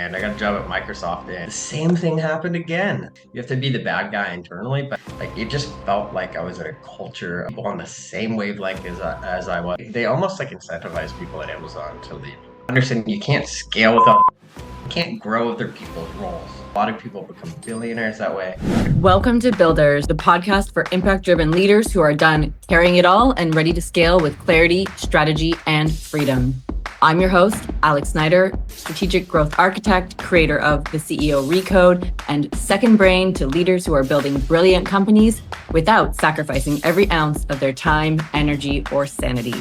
and I got a job at Microsoft, and the same thing happened again. You have to be the bad guy internally, but like it just felt like I was in a culture of people on the same wavelength as I was. They almost like incentivize people at Amazon to leave. Understand you can't scale without, you can't grow with their people's roles. A lot of people become billionaires that way. Welcome to Builders, the podcast for impact-driven leaders who are done carrying it all and ready to scale with clarity, strategy, and freedom. I'm your host, Alex Snyder, strategic growth architect, creator of the CEO Recode, and second brain to leaders who are building brilliant companies without sacrificing every ounce of their time, energy, or sanity.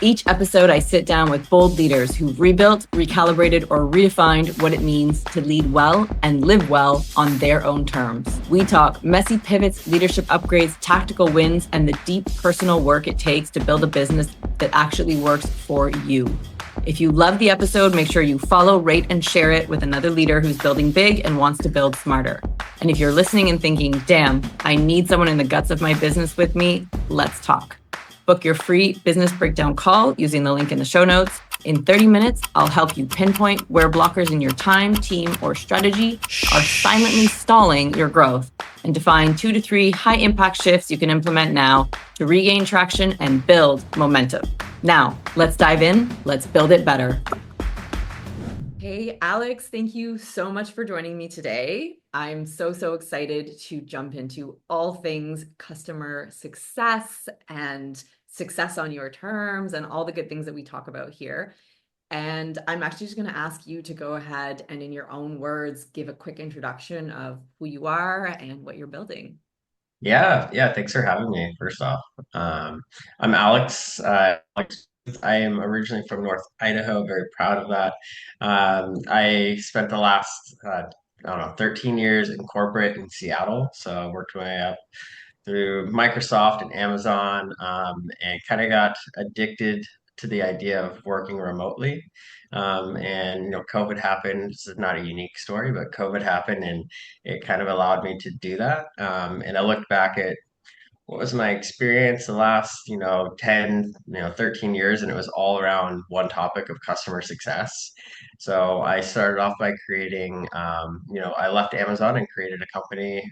Each episode, I sit down with bold leaders who've rebuilt, recalibrated, or redefined what it means to lead well and live well on their own terms. We talk messy pivots, leadership upgrades, tactical wins, and the deep personal work it takes to build a business that actually works for you. If you love the episode, make sure you follow, rate, and share it with another leader who's building big and wants to build smarter. And if you're listening and thinking, damn, I need someone in the guts of my business with me, let's talk. Book your free business breakdown call using the link in the show notes. In 30 minutes, I'll help you pinpoint where blockers in your time, team, or strategy are silently stalling your growth and define 2 to 3 high impact shifts you can implement now to regain traction and build momentum. Now, let's dive in. Let's build it better. Hey, Alex, thank you so much for joining me today. I'm so excited to jump into all things customer success and success on your terms and all the good things that we talk about here. And I'm actually just going to ask you to go ahead and in your own words, give a quick introduction of who you are and what you're building. Yeah. Thanks for having me. First off, I'm Alex. I am originally from North Idaho. Very proud of that. I spent the last, I don't know, 13 years in corporate in Seattle. So I worked my way up through Microsoft and Amazon, and kind of got addicted to the idea of working remotely. And COVID happened. This is not a unique story, but COVID happened, and it kind of allowed me to do that. And I looked back at what was my experience the last 10 13 years, and it was all around one topic of customer success. So I started off by creating, I left Amazon and created a company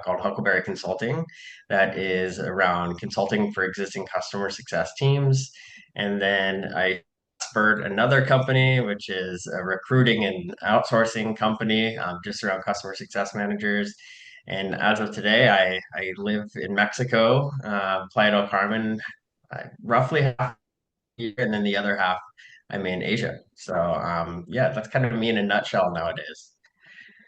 called Huckleberry Consulting that is around consulting for existing customer success teams. And then I spurred another company, which is a recruiting and outsourcing company, just around customer success managers. And as of today, I live in Mexico, Playa del Carmen, roughly half a year, and then the other half I'm in Asia. So yeah, that's kind of me in a nutshell nowadays.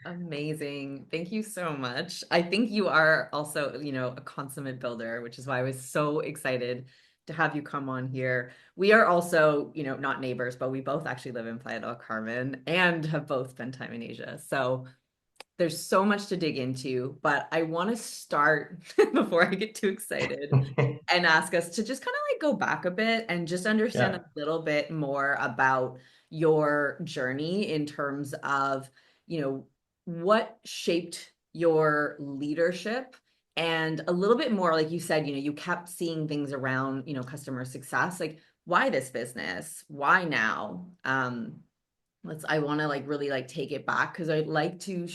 Amazing. Thank you so much. I think you are also, a consummate builder, which is why I was so excited to have you come on here. We are also, not neighbors, but we both actually live in Playa del Carmen and have both spent time in Asia. So there's so much to dig into, but I want to start before I get too excited and ask us to just kind of like go back a bit and just understand Yeah. a little bit more about your journey in terms of, you know, what shaped your leadership and a little bit more, like you said, you kept seeing things around, customer success, like why this business? Why now? I want to like really like take it back because I'd like to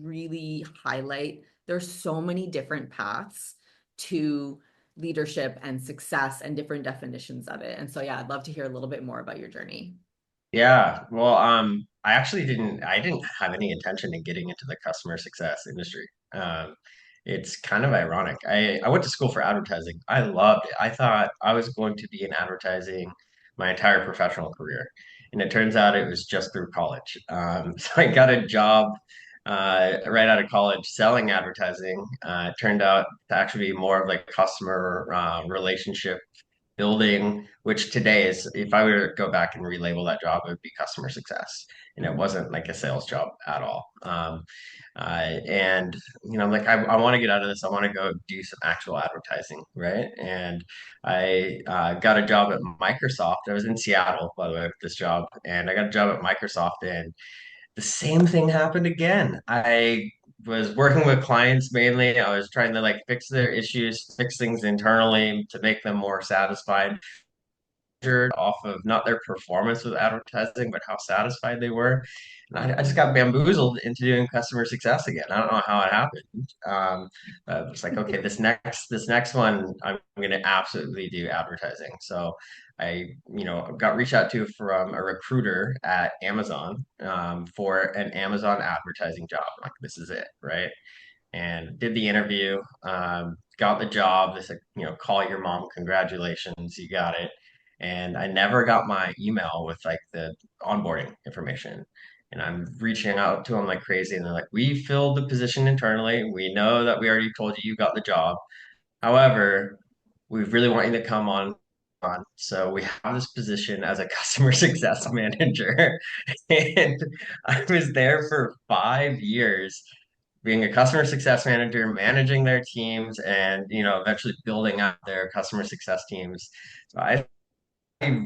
really highlight there's so many different paths to leadership and success and different definitions of it. And so, yeah, I'd love to hear a little bit more about your journey. Yeah. Well, I didn't have any intention in getting into the customer success industry. It's kind of ironic. I went to school for advertising. I loved it. I thought I was going to be in advertising my entire professional career. And it turns out it was just through college. So I got a job right out of college selling advertising. It turned out to actually be more of like customer relationship building, which today is, if I were to go back and relabel that job, it would be customer success. And it wasn't like a sales job at all. And, I'm like, I want to get out of this. I want to go do some actual advertising, right? And I got a job at Microsoft. I was in Seattle, by the way, with this job. And I got a job at Microsoft, and the same thing happened again. I was working with clients mainly. I was trying to like fix their issues, fix things internally to make them more satisfied. measured off of not their performance with advertising, but how satisfied they were. And I just got bamboozled into doing customer success again. I don't know how it happened. It's like, okay, this next one, I'm going to absolutely do advertising. So got reached out to from a recruiter at Amazon for an Amazon advertising job. Like, this is it, right? And did the interview, got the job. They said, call your mom, congratulations, you got it. And I never got my email with like the onboarding information. And I'm reaching out to them like crazy, and they're like, "We filled the position internally. We know that we already told you got the job. However, we really want you to come on. So we have this position as a customer success manager." And I was there for 5 years being a customer success manager, managing their teams, and eventually building out their customer success teams. So I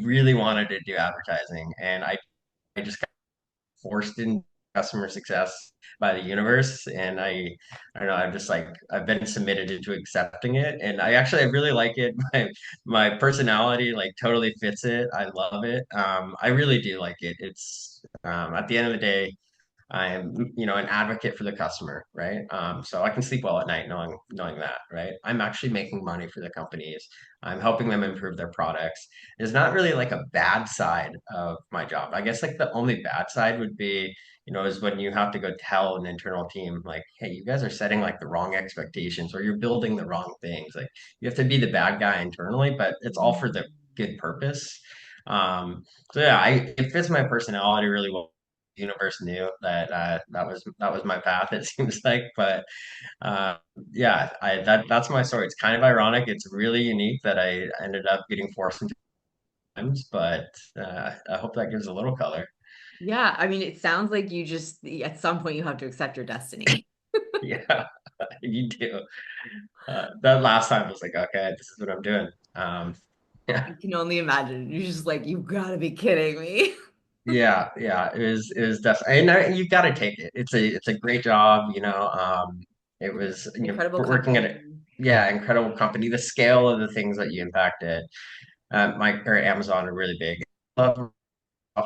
really wanted to do advertising, and I just got forced in customer success by the universe. And I don't know, I'm just like, I've been submitted into accepting it, and I really like it. My personality like totally fits it. I love it. I really do like it. It's at the end of the day, I'm, an advocate for the customer, right? So I can sleep well at night knowing that, right? I'm actually making money for the companies. I'm helping them improve their products. There's not really like a bad side of my job. I guess like the only bad side would be, is when you have to go tell an internal team like, hey, you guys are setting like the wrong expectations, or you're building the wrong things. Like, you have to be the bad guy internally, but it's all for the good purpose. So yeah, it fits my personality really well. Universe knew that that was my path. It seems like, but uh, yeah, that's my story. It's kind of ironic. It's really unique that I ended up getting forced into times, but I hope that gives a little color. Yeah, I mean, it sounds like you just at some point you have to accept your destiny. Yeah, you do. That last time I was like, okay, this is what I'm doing. Yeah, I can only imagine. You're just like, you've got to be kidding me. yeah. It was definitely, and you got to take it. It's a great job. It was Incredible working at company. it. Yeah, incredible company. The scale of the things that you impacted. Amazon are really big.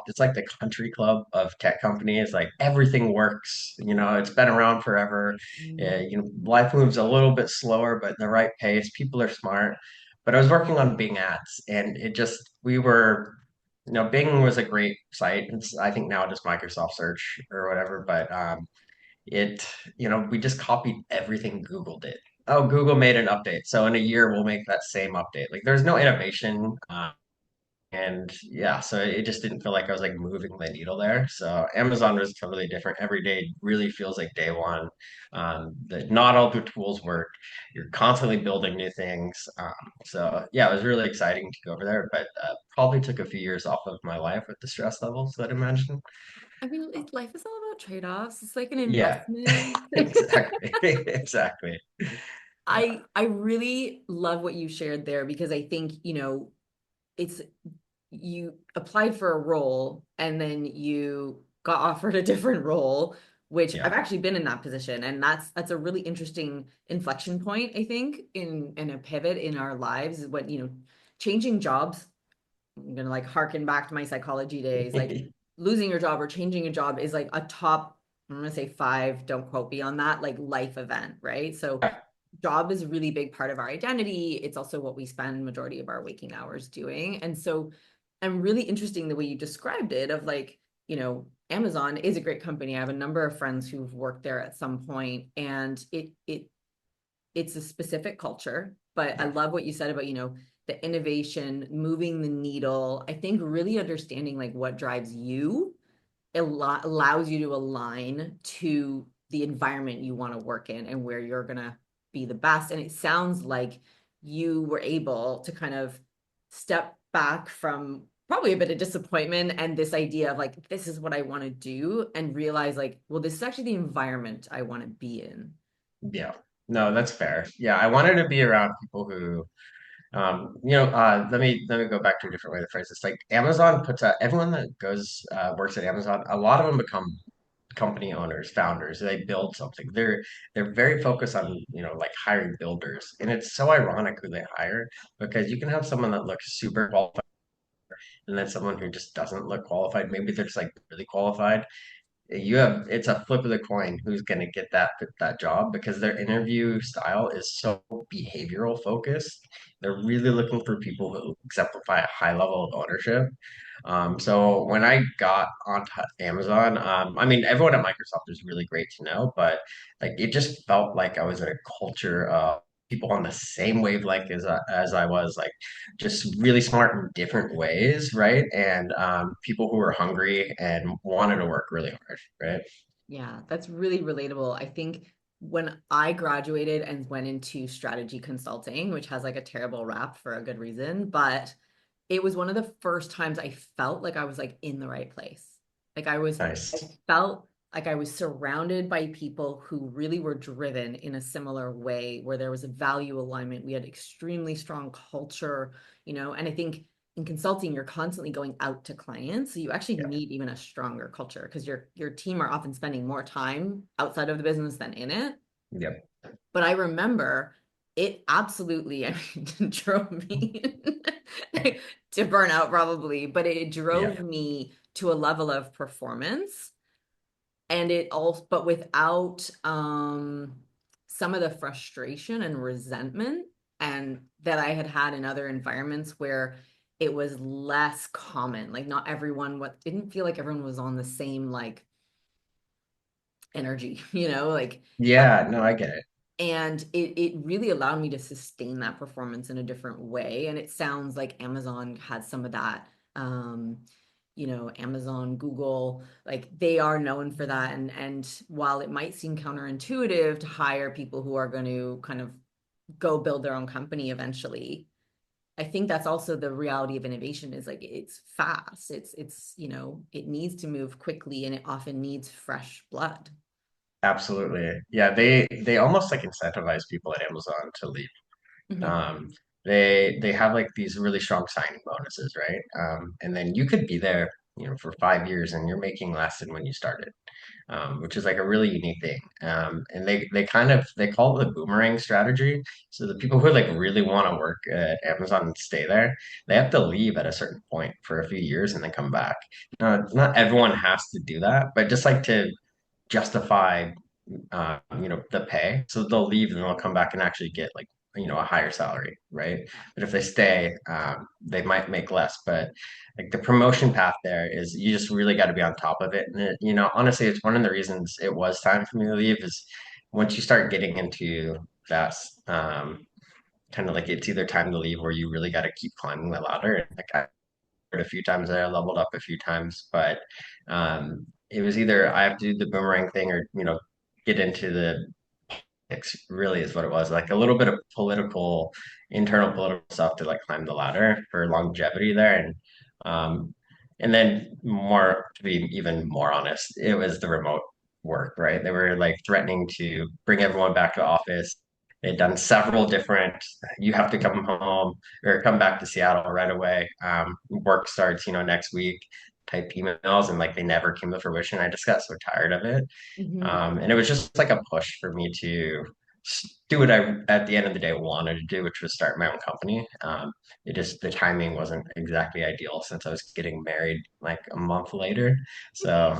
It's like the country club of tech companies. Like, everything works. It's been around forever. Mm. Life moves a little bit slower, but in the right pace. People are smart. But I was working on Bing ads, and we were, Bing was a great site. It's, I think, now just Microsoft Search or whatever. But it, we just copied everything Google did. Oh, Google made an update, so in a year we'll make that same update. Like, there's no innovation. And yeah, so it just didn't feel like I was like moving the needle there. So Amazon was totally different. Every day really feels like day one. That not all the tools work. You're constantly building new things. So yeah, it was really exciting to go over there, but probably took a few years off of my life with the stress levels, I'd imagine. I mean, life is all about trade-offs. It's like an Yeah, investment. exactly, exactly. Yeah, I really love what you shared there because I think, it's you applied for a role and then you got offered a different role, which I've yeah, actually been in that position. And that's a really interesting inflection point, I think, in a pivot in our lives is when, changing jobs. I'm gonna like harken back to my psychology days, like losing your job or changing a job is like a top, I'm gonna say five, don't quote me on that, like life event, right? So job is a really big part of our identity. It's also what we spend majority of our waking hours doing. And so I'm really interesting the way you described it of like, Amazon is a great company. I have a number of friends who've worked there at some point, and it's a specific culture, but I yeah, love what you said about, the innovation, moving the needle. I think really understanding like what drives you allows you to align to the environment you want to work in and where you're going to be the best. And it sounds like you were able to kind of step back from probably a bit of disappointment and this idea of like, this is what I want to do, and realize like, well, this is actually the environment I want to be in. yeah. No, that's fair. Yeah, I wanted to be around people who let me go back to a different way to phrase this. Like, Amazon puts out everyone that goes works at Amazon. A lot of them become company owners, founders. They build something. They're very focused on like hiring builders, and it's so ironic who they hire, because you can have someone that looks super qualified and then someone who just doesn't look qualified, maybe they're just like really qualified, you have it's a flip of the coin who's going to get that job because their interview style is so behavioral focused. They're really looking for people who exemplify a high level of ownership. So when I got onto Amazon, I mean, everyone at Microsoft is really great to know, but like it just felt like I was in a culture of people on the same wavelength as I was, like just really smart in different ways, right? And people who were hungry and wanted to work really hard, right? Yeah, that's really relatable. I think when I graduated and went into strategy consulting, which has like a terrible rap for a good reason, but it was one of the first times I felt like I was like in the right place. Like I Nice. felt like I was surrounded by people who really were driven in a similar way, where there was a value alignment. We had extremely strong culture, and I think in consulting, you're constantly going out to clients. So you actually Yeah. need even a stronger culture because your team are often spending more time outside of the business than in it. Yep. But I remember it absolutely, I mean, drove me to burnout probably, but it Yeah. drove me to a level of performance and it all, but without some of the frustration and resentment and that I had had in other environments where it was less common. Like not everyone what didn't feel like everyone was on the same like energy, like Yeah. No, I get it. and it really allowed me to sustain that performance in a different way. And it sounds like Amazon had some of that. Amazon, Google, like they are known for that. And while it might seem counterintuitive to hire people who are going to kind of go build their own company eventually, I think that's also the reality of innovation is like it's fast. It needs to move quickly and it often needs fresh blood. Absolutely. Yeah. They almost like incentivize people at Amazon to leave. Mhm. Um, they have like these really strong signing bonuses, right? And then you could be there, for 5 years and you're making less than when you started, which is like a really unique thing. And they call it the boomerang strategy. So the people who like really want to work at Amazon and stay there, they have to leave at a certain point for a few years and then come back. Now, not everyone has to do that, but just like to justify the pay. So they'll leave and they'll come back and actually get like, a higher salary, right? But if they stay, they might make less. But like the promotion path there is you just really got to be on top of it. And honestly, it's one of the reasons it was time for me to leave is once you start getting into that, kind of like it's either time to leave or you really got to keep climbing the ladder. Like a few times there, leveled up a few times, but it was either I have to do the boomerang thing or get into the picks. Really, is what it was. Like a little bit of internal political stuff to like climb the ladder for longevity there, um, and then more to be even more honest, it was the remote work. Right, they were like threatening to bring everyone back to office. They'd done several different, you have to come home or come back to Seattle right away. Work starts, next week type emails, and like they never came to fruition. I just got so tired of it. Mhm. And it was just like a push for me to do what I, at the end of the day, wanted to do, which was start my own company. The timing wasn't exactly ideal since I was getting married like a month later. So,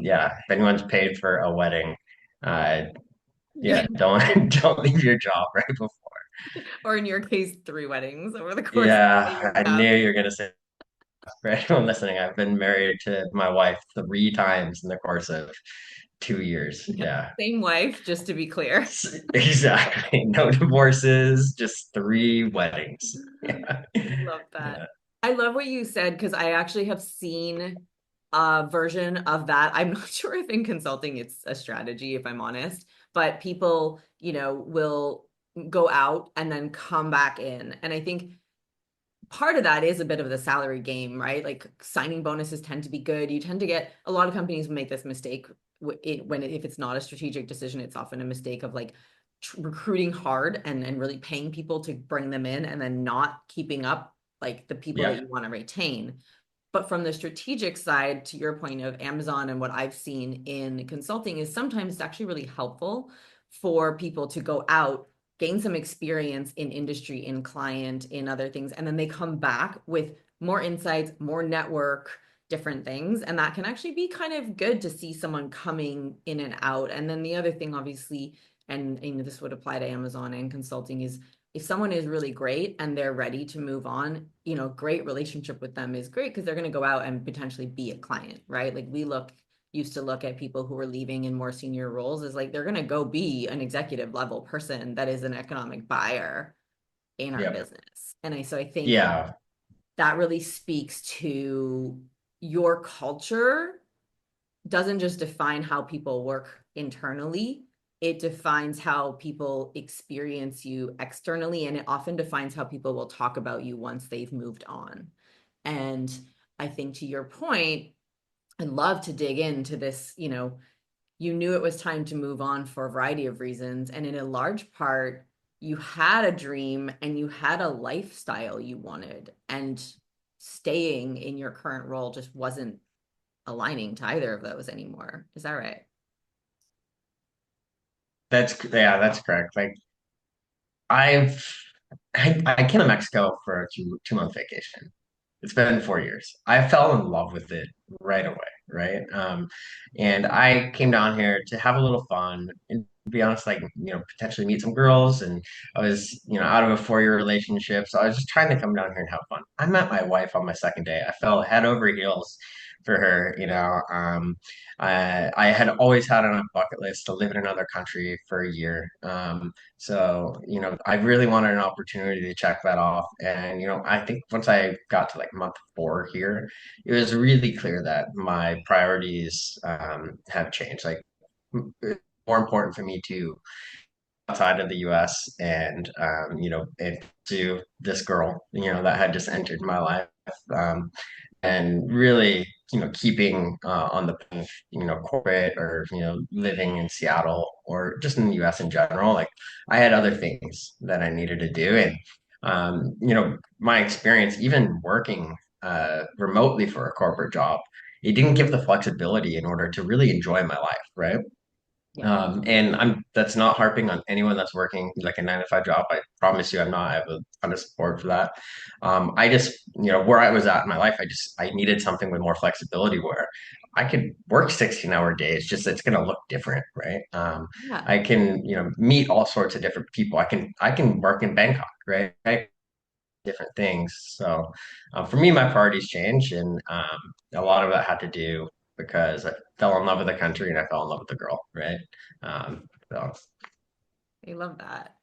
yeah, if anyone's paid for a wedding, uh, Yeah. yeah, don't don't leave your job right before. Or in your case, 3 weddings over the course of a Yeah, year and I a half. knew you were gonna say for anyone listening, I've been married to my wife 3 times in the course of 2 years. Yeah. Yeah. Same wife, just to be clear. Exactly. No divorces, just 3 weddings. Yeah. Love that. Yeah. I love what you said because I actually have seen a version of that. I'm not sure if in consulting it's a strategy, if I'm honest, but people, will go out and then come back in. And I think part of that is a bit of the salary game, right? Like signing bonuses tend to be good. You tend to get a lot of companies make this mistake if it's not a strategic decision, it's often a mistake of like recruiting hard and really paying people to bring them in and then not keeping up like the people that Yeah. you want to retain. But from the strategic side, to your point of Amazon and what I've seen in consulting is sometimes it's actually really helpful for people to go out, gain some experience in industry, in client, in other things, and then they come back with more insights, more network, different things. And that can actually be kind of good to see someone coming in and out. And then the other thing, obviously, and this would apply to Amazon and consulting, is if someone is really great and they're ready to move on, great relationship with them is great because they're going to go out and potentially be a client, right? Like we used to look at people who were leaving in more senior roles as like they're going to go be an executive level person that is an economic buyer in our Yep. business. So I think Yeah. that really speaks to your culture doesn't just define how people work internally, it defines how people experience you externally, and it often defines how people will talk about you once they've moved on. And I think to your point, I'd love to dig into this. You knew it was time to move on for a variety of reasons. And in a large part, you had a dream and you had a lifestyle you wanted. And staying in your current role just wasn't aligning to either of those anymore. Is that right? That's correct. Like I've I came to Mexico for a two-month vacation. It's been 4 years. I fell in love with it right away, right? And I came down here to have a little fun and to be honest, like, potentially meet some girls. And I was, out of a 4-year relationship. So I was just trying to come down here and have fun. I met my wife on my second day. I fell head over heels for her. I had always had on a bucket list to live in another country for a year. So, I really wanted an opportunity to check that off. And, I think once I got to like month 4 here, it was really clear that my priorities have changed. Like, it's more important for me to outside of the US and to this girl, that had just entered my life. Um, and really, keeping on the corporate or living in Seattle or just in the U.S. in general. Like I had other things that I needed to do, and my experience, even working remotely for a corporate job, it didn't give the flexibility in order to really enjoy my life, right? Yeah. And that's not harping on anyone that's working like a 9 to 5 job. I promise you, I'm not. I have a ton of support for that. I just, where I was at in my life, I needed something with more flexibility where I could work 16-hour days, just it's gonna look different, right? Yeah. I can, meet all sorts of different people. I can work in Bangkok, right? Different things. So for me, my priorities changed, and a lot of that had to do because I fell in love with the country and I fell in love with the girl, right? So I love that.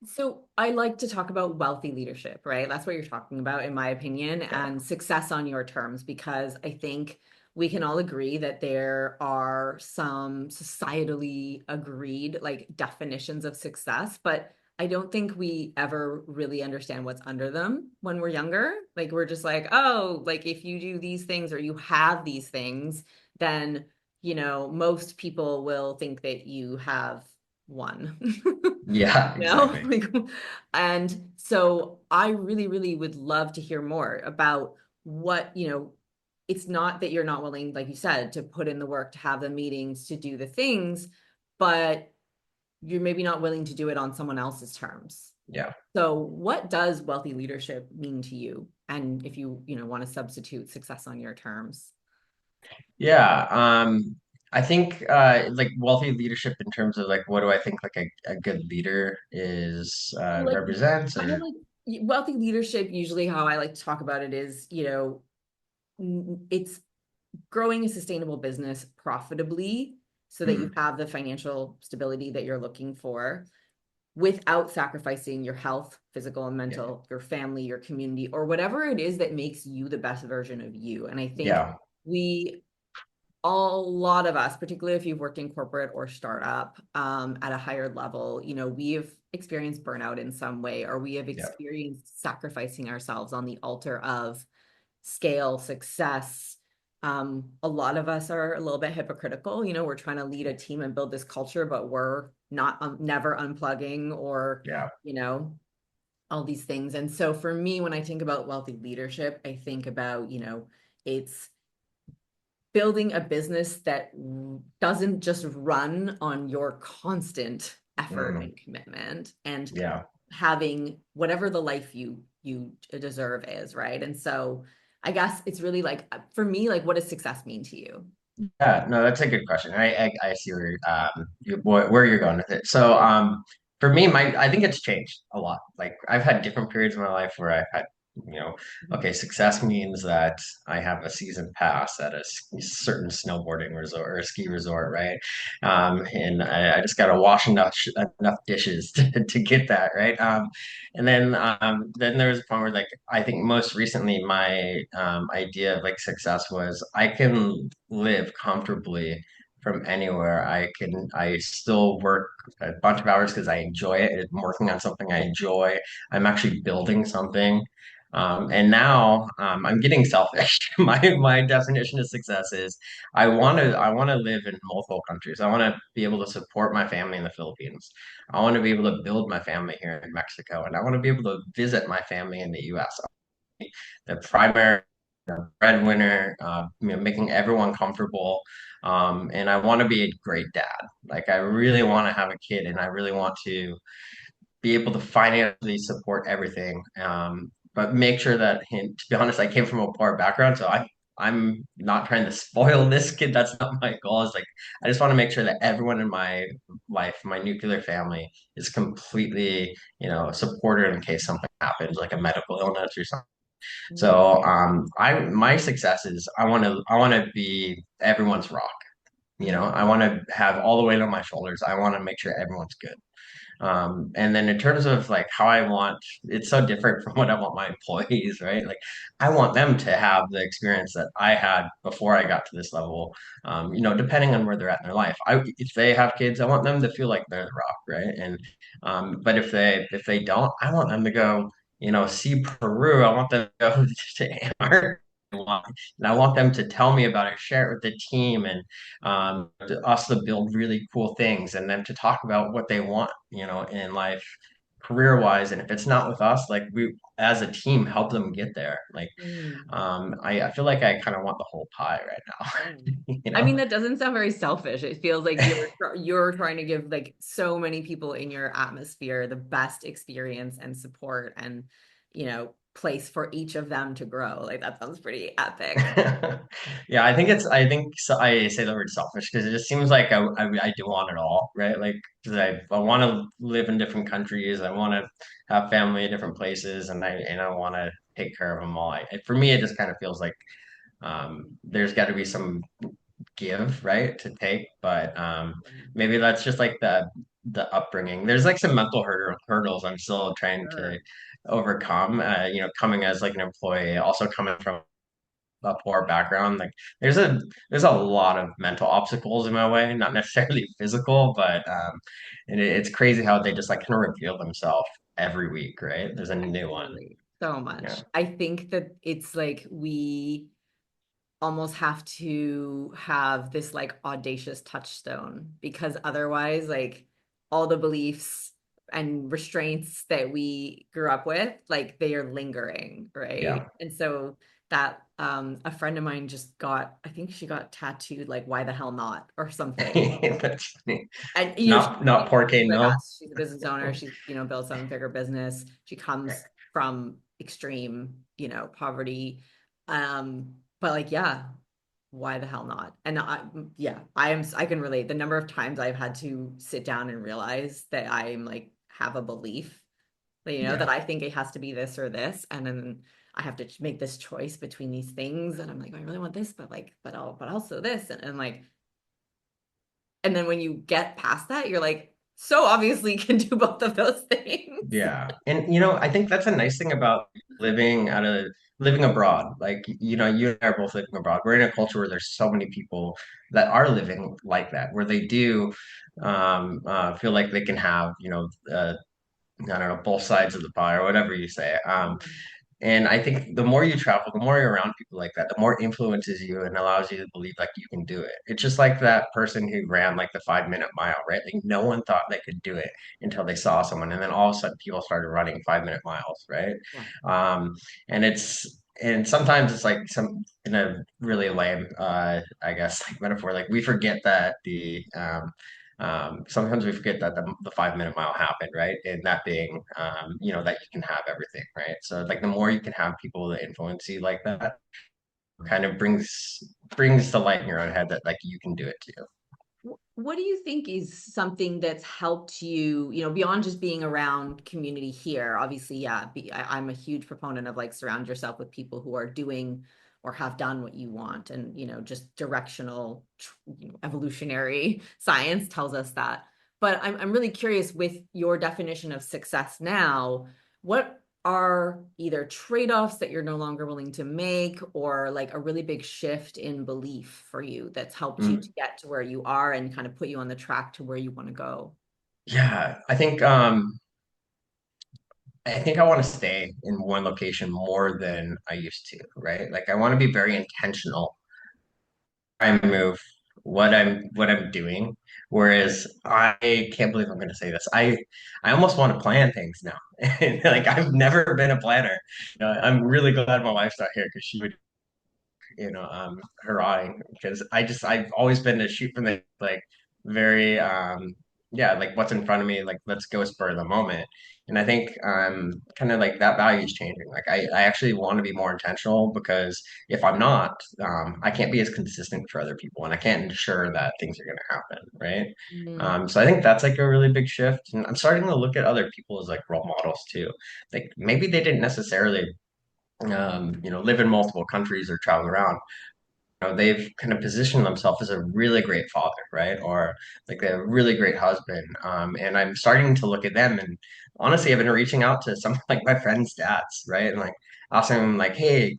So I like to talk about wealthy leadership, right? That's what you're talking about, in my opinion, yeah, and success on your terms, because I think we can all agree that there are some societally agreed like definitions of success, but I don't think we ever really understand what's under them when we're younger. Like we're just like, oh, like if you do these things or you have these things, then, most people will think that you have won. yeah, exactly. Like, and so I really, really would love to hear more about what, it's not that you're not willing, like you said, to put in the work, to have the meetings, to do the things, but you're maybe not willing to do it on someone else's terms. Yeah, So what does wealthy leadership mean to you? And if you, want to substitute success on your terms? yeah. I think like wealthy leadership in terms of like what do I think like a good leader is Like represents kind of or like wealthy leadership, usually how I like to talk about it is, it's growing a sustainable business profitably so that you Mhm. have the financial stability that you're looking for without sacrificing your health, physical and Yeah, mental, your family, your community, or whatever it is that makes you the best version of you. And I think yeah, we a lot of us, particularly if you've worked in corporate or startup at a higher level, we have experienced burnout in some way, or we have yeah, experienced sacrificing ourselves on the altar of scale, success. A lot of us are a little bit hypocritical. We're trying to lead a team and build this culture, but we're not never unplugging or, yeah, you know, all these things. And so for me, when I think about wealthy leadership, I think about, it's building a business that doesn't just run on your constant effort mm, and commitment and yeah, having whatever the life you you deserve is, right? And so I guess it's really like for me, like what does success mean to you? Yeah, no, that's a good question. I see where you're going with it. So, for me, my I think it's changed a lot. Like I've had different periods in my life where I've had, you know, okay, success means that I have a season pass at a certain snowboarding resort or a ski resort, right? And I just got to wash enough dishes to get that, right? And then there was a point where like I think most recently my idea of like success was I can live comfortably from anywhere. I still work a bunch of hours because I enjoy it. I'm working on something I enjoy. I'm actually building something. And now I'm getting selfish. My definition of success is I want to live in multiple countries. I want to be able to support my family in the Philippines. I want to be able to build my family here in Mexico, and I want to be able to visit my family in the U.S. The primary breadwinner, making everyone comfortable. And I want to be a great dad. Like I really want to have a kid, and I really want to be able to financially support everything. But make sure that, to be honest, I came from a poor background, so I'm not trying to spoil this kid. That's not my goal. It's like I just want to make sure that everyone in my life, my nuclear family, is completely, supported in case something happens, like a medical illness or something. Mm, So I my success is I want to be everyone's rock. mm, I want to have all the weight on my shoulders. I want to make sure everyone's good. And then in terms of like how I want, it's so different from what I want my employees, right? Like I want them to have the experience that I had before I got to this level. Depending on where they're at in their life. If they have kids, I want them to feel like they're the rock, right? And but if they don't, I want them to go, see Peru. I want them to go to Antarctica. And I want them to tell me about it, share it with the team, and us to build really cool things, and then to talk about what they want, in life, career wise. And if it's not with us, like we as a team help them get there. Like, mm. I feel like I kind of want the whole pie right Yeah. now. you I mean, know? that doesn't sound very selfish. It feels like you're trying to give like so many people in your atmosphere the best experience and support and, place for each of them to grow. Like that sounds pretty epic. Yeah, I think so, I say the word selfish because it just seems like I do want it all, right? Like, 'cause I want to live in different countries, I want to have family in different places, and I want to take care of them all. For me, it just kind of feels like there's got to be some give, right, to take, but maybe that's just like the upbringing. There's like some mental hurdles I'm still trying to Sure. overcome. Coming as like an employee, also coming from a poor background, like there's a lot of mental obstacles in my way, not necessarily physical, but and it's crazy how they just like kind of reveal themselves every week, right? There's a I new can one. relate so Yeah. much. I think that it's like we almost have to have this like audacious touchstone because otherwise like all the beliefs and restraints that we grew up with like they are lingering, right? Yeah. And so that a friend of mine just got, I think she got tattooed like why the hell not or something. That's funny. And Not she's Porque like no. us. She's a business owner. She's, built seven-figure business. She comes from extreme, poverty. But like, yeah, why the hell not? And yeah, I can relate. The number of times I've had to sit down and realize that I'm like have a belief that, that Yeah. I think it has to be this or this, and then I have to make this choice between these things, and I'm like, I really want this, but like, but also this, and like, and then when you get past that, you're like, so obviously can do both of those things. Yeah. And I think that's a nice thing about living abroad. Like, you and I are both living abroad. We're in a culture where there's so many people that are living like that, where they do feel like they can have, I don't know, both sides of the pie or whatever you say. And I think the more you travel, the more you're around people like that, the more influences you and allows you to believe like you can do it. It's just like that person who ran like the 5 minute mile, right? Like no one thought they could do it until they saw someone. And then all of a sudden people started running 5 minute miles, right? Yeah. Um, and sometimes it's like some in a really lame I guess like metaphor, like we forget that Sometimes we forget that the 5 minute mile happened, right? And that being, that you can have everything, right? So like the more you can have people that influence you like that, kind of brings the light in your own head that like you can do it too. What do you think is something that's helped you, beyond just being around community here? Obviously, yeah, I'm a huge proponent of like surround yourself with people who are doing or have done what you want. And, just directional, evolutionary science tells us that. But I'm really curious with your definition of success now, what are either trade-offs that you're no longer willing to make or like a really big shift in belief for you that's helped you to Mm. get to where you are and kind of put you on the track to where you want to go? Yeah, I think I want to stay in one location more than I used to, right? Like I want to be very intentional. I move what I'm doing. Whereas I can't believe I'm going to say this. I almost want to plan things now. Like I've never been a planner. I'm really glad my wife's not here because she would hurrahing because I've always been to shoot from the like very yeah, like what's in front of me, like let's go spur of the moment. And I think kind of like that value is changing. Like I actually want to be more intentional because if I'm not, I can't be as consistent for other people and I can't ensure that things are gonna happen, right? Mm, So I think that's like a really big shift. And I'm starting to look at other people as like role models too. Like maybe they didn't necessarily live in multiple countries or travel around, they've kind of positioned themselves as a really great father, right? Or like a really great husband. And I'm starting to look at them and honestly, I've been reaching out to some like my friends' dads, right? And like asking them like, hey,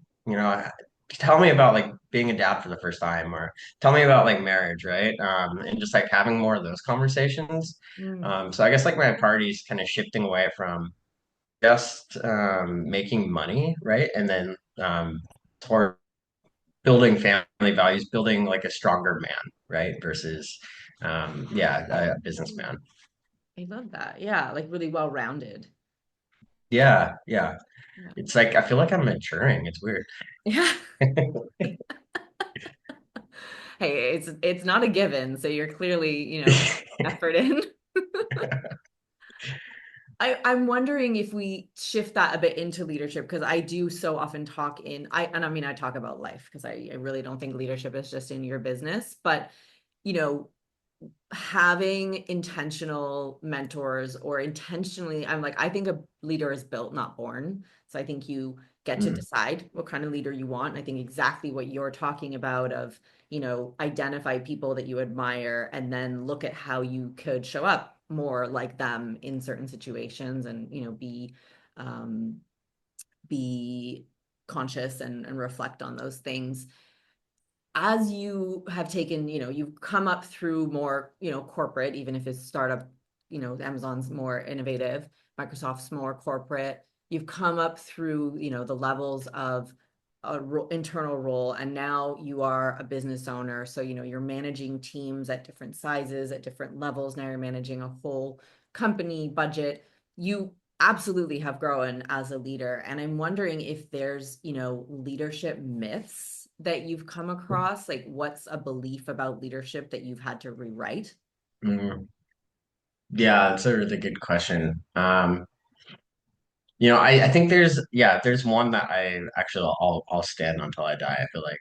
tell me about like being a dad for the first time or tell me about like marriage, right? And just like having more of those conversations. mm. So I guess like my party's kind of shifting away from just making money, right? And then toward building family values, building like a stronger man, right? Versus, yeah, a businessman. I love that. Yeah, like really well-rounded. Yeah, yeah. Yeah. It's like I feel like I'm maturing. It's weird. Yeah. Hey, it's not a given, so you're clearly, putting effort in. I'm wondering if we shift that a bit into leadership because I do so often talk and I mean I talk about life because I really don't think leadership is just in your business, but you know, having intentional mentors or intentionally, I'm like, I think a leader is built, not born. So I think you get to Mm, decide what kind of leader you want. And I think exactly what you're talking about of, identify people that you admire and then look at how you could show up more like them in certain situations and, um, be conscious and reflect on those things as you have taken, you've come up through more, corporate, even if it's startup, Amazon's more innovative, Microsoft's more corporate. You've come up through, the levels of internal role, and now you are a business owner. So, you're managing teams at different sizes, at different levels. Now you're managing a whole company budget. You absolutely have grown as a leader. And I'm wondering if there's, leadership myths that you've come across. Like, what's a belief about leadership that you've had to rewrite? mm. Yeah, that's a really good question. I think there's one that I actually I'll stand until I die. I feel like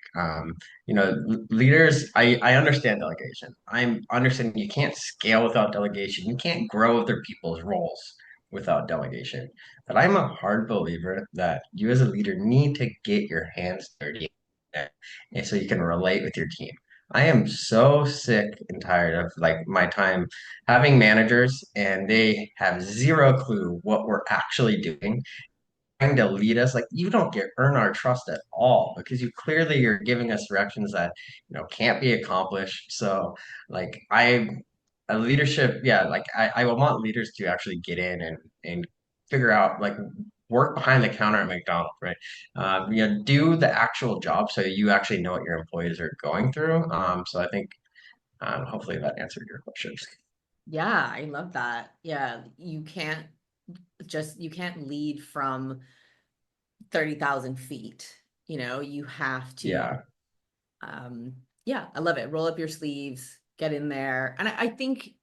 leaders. I understand delegation. I'm understanding you can't scale without delegation. You can't grow other people's roles without delegation. But I'm a hard believer that you as a leader need to get your hands dirty, and so you can relate with your team. I am so sick and tired of like my time having managers and they have zero clue what we're actually doing, trying to lead us. Like you don't get earn our trust at all because you clearly you're giving us directions that can't be accomplished. So like I a leadership, yeah, like I want leaders to actually get in and figure out like work behind the counter at McDonald's, right? Do the actual job so you actually know what your employees are going through. So I think hopefully that answered your question. Yeah, I love that. Yeah, you can't lead from 30,000 feet. You have to, Yeah. um, yeah, I love it. Roll up your sleeves, get in there. And I think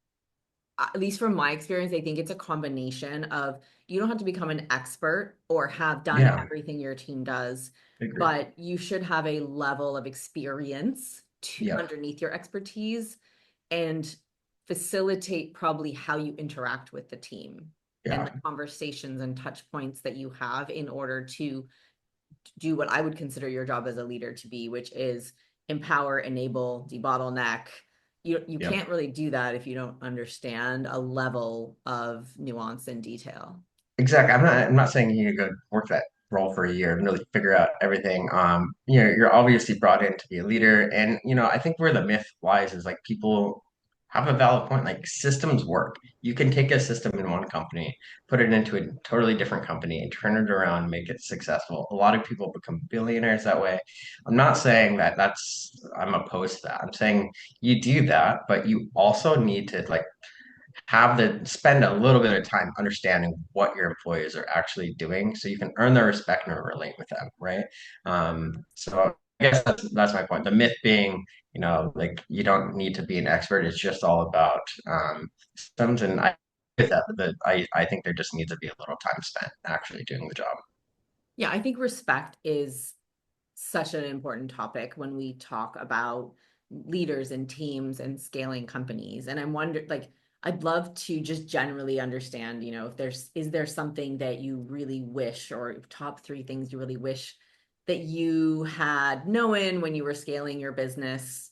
at least from my experience, I think it's a combination of you don't have to become an expert or have done Yeah, everything your team does, I agree. but you should have a level of experience Yeah, underneath your expertise and facilitate probably how you interact with the team and yeah, the conversations and touch points that you have in order to do what I would consider your job as a leader to be, which is empower, enable, debottleneck. You yeah. can't really do that if you don't understand a level of nuance and detail. Exactly. I'm not saying you need to go work that role for a year and really figure out everything. You're obviously brought in to be a leader. And, I think where the myth lies is like people have a valid point. Like systems work. You can take a system in one company, put it into a totally different company and turn it around and make it successful. A lot of people become billionaires that way. I'm not saying that I'm opposed to that. I'm saying you do that, but you also need to like spend a little bit of time understanding what your employees are actually doing so you can earn their respect and relate with them, right? So I guess that's my point. The myth being, like you don't need to be an expert. It's just all about systems. And I with that I think there just needs to be a little time spent actually doing the job. Yeah, I think respect is such an important topic when we talk about leaders and teams and scaling companies. And I'm wondering, like, I'd love to just generally understand, if is there something that you really wish, or top three things you really wish that you had known when you were scaling your business,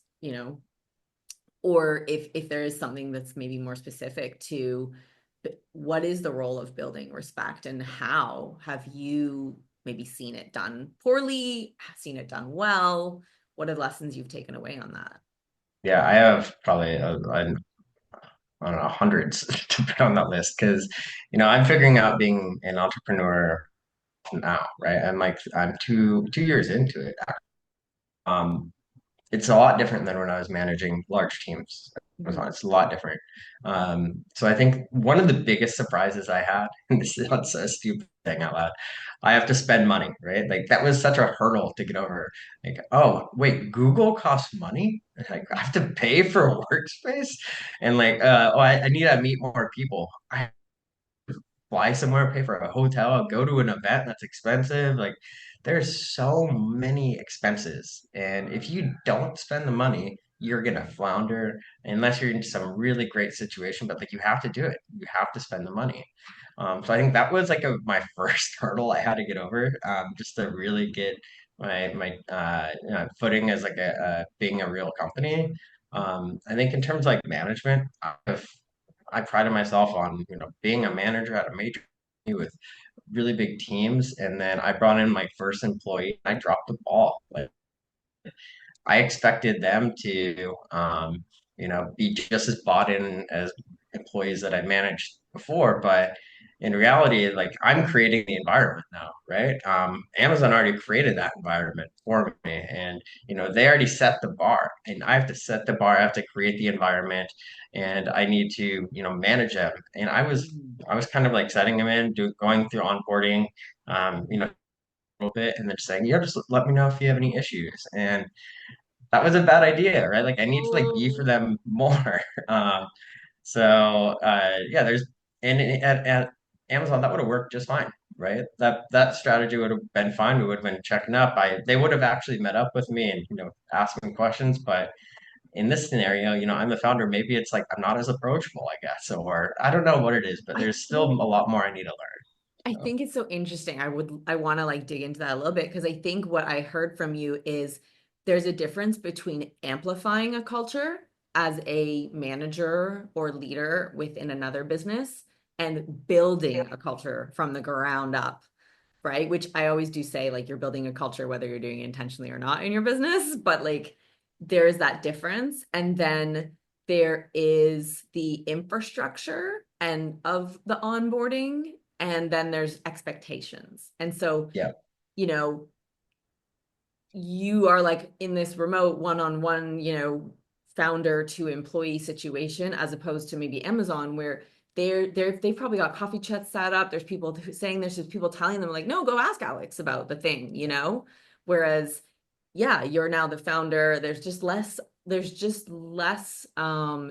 or if there is something that's maybe more specific to what is the role of building respect and how have you maybe seen it done poorly, seen it done well? What are the lessons you've taken away on that? Yeah, I have probably I don't know, hundreds to put on that list because, I'm figuring out being an entrepreneur now, right? I'm 2 years into it. Um, it's a lot different than when I was managing large teams. Mhm. It's a lot different. So I think one of the biggest surprises I had, and this is not a stupid thing out loud, I have to spend money, right? Like that was such a hurdle to get over. Like, oh, wait, Google costs money? Like I have to pay for a workspace? And like, I need to meet more people. I fly somewhere, pay for a hotel, go to an event that's expensive. Like there's so many expenses. And if you don't spend the money, you're gonna flounder unless you're in some really great situation. But like you have to do it. You have to spend the money. So I think that was like my first hurdle I had to get over, just to really get my footing as like being a real company. I think in terms of like management, I prided myself on, being a manager at a major company with really big teams. And then I brought in my first employee. I dropped the ball. Like I expected them to, be just as bought in as employees that I managed before. But in reality, like I'm creating the environment now, right? Amazon already created that environment for me, and they already set the bar, and I have to set the bar. I have to create the environment, and I need to, manage them. And Mhm. I was kind of like setting them in, going through onboarding, a little bit, and then saying, just let me know if you have any issues. And that was a bad idea, right? Like I need to like be for Oh, them more. So yeah, at Amazon that would have worked just fine, right? That strategy would have been fine. We would have been checking up. They would have actually met up with me and asked me questions. But in this scenario, I'm the founder. Maybe it's like I'm not as approachable, I guess, or I don't know what it is. But I there's still think a lot more I need to I learn. So think it's so interesting. I want to like dig into that a little bit because I think what I heard from you is there's a difference between amplifying a culture as a manager or leader within another business and building a culture from the ground up, right? Which I always do say, like, you're building a culture whether you're doing it intentionally or not in your business, but like there's that difference. And then there is the infrastructure and of the onboarding, and then there's expectations. And so, yeah, you know, you are like in this remote one-on-one, founder to employee situation, as opposed to maybe Amazon where they've probably got coffee chats set up. There's people saying there's just people telling them like, no, go ask Alex about the thing, Whereas, yeah, you're now the founder. There's just less there's just less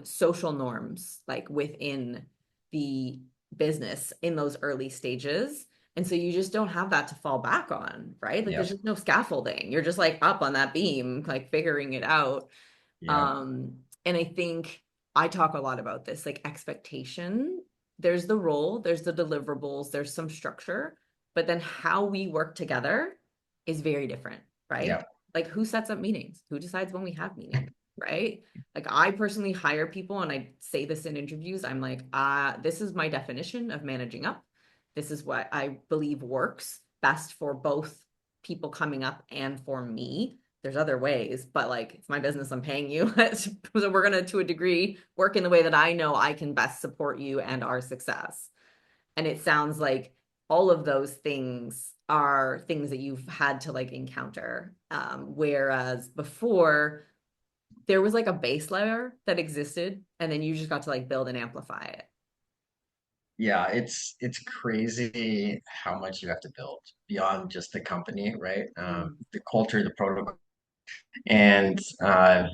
social norms like within the business in those early stages. And so you just don't have that to fall back on, right? Like there's Yep. just no scaffolding. You're just like up on that beam, like figuring it out. Yep. And I think I talk a lot about this, like expectation. There's the role, there's the deliverables, there's some structure, but then how we work together is very different, right? Yep. Like who sets up meetings? Who decides when we have meetings, right? Like I personally hire people and I say this in interviews. I'm like, this is my definition of managing up. This is what I believe works best for both people coming up and for me. There's other ways, but like it's my business, I'm paying you. So we're gonna, to a degree, work in the way that I know I can best support you and our success. And it sounds like all of those things are things that you've had to like encounter. Whereas before there was like a base layer that existed, and then you just got to like build and amplify it. Yeah, it's crazy how much you have to build beyond just the company, right? Mm. The culture, the protocol, and I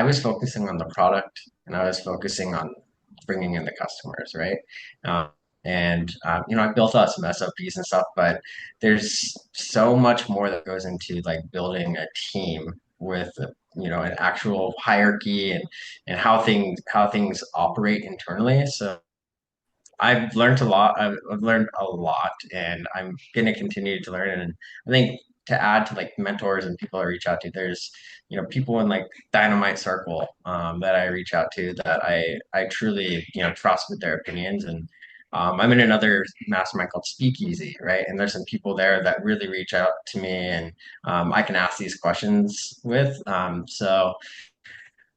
was focusing on the product, and I was focusing on bringing in the customers, right? Um, I built out some SOPs and stuff, but there's so much more that goes into like building a team with an actual hierarchy and how things operate internally. So I've learned a lot. I've learned a lot, and I'm going to continue to learn. And I think to add to like mentors and people I reach out to, there's people in like Dynamite Circle that I reach out to that I truly trust with their opinions. And I'm in another mastermind called Speakeasy, right? And there's some people there that really reach out to me, and I can ask these questions with. So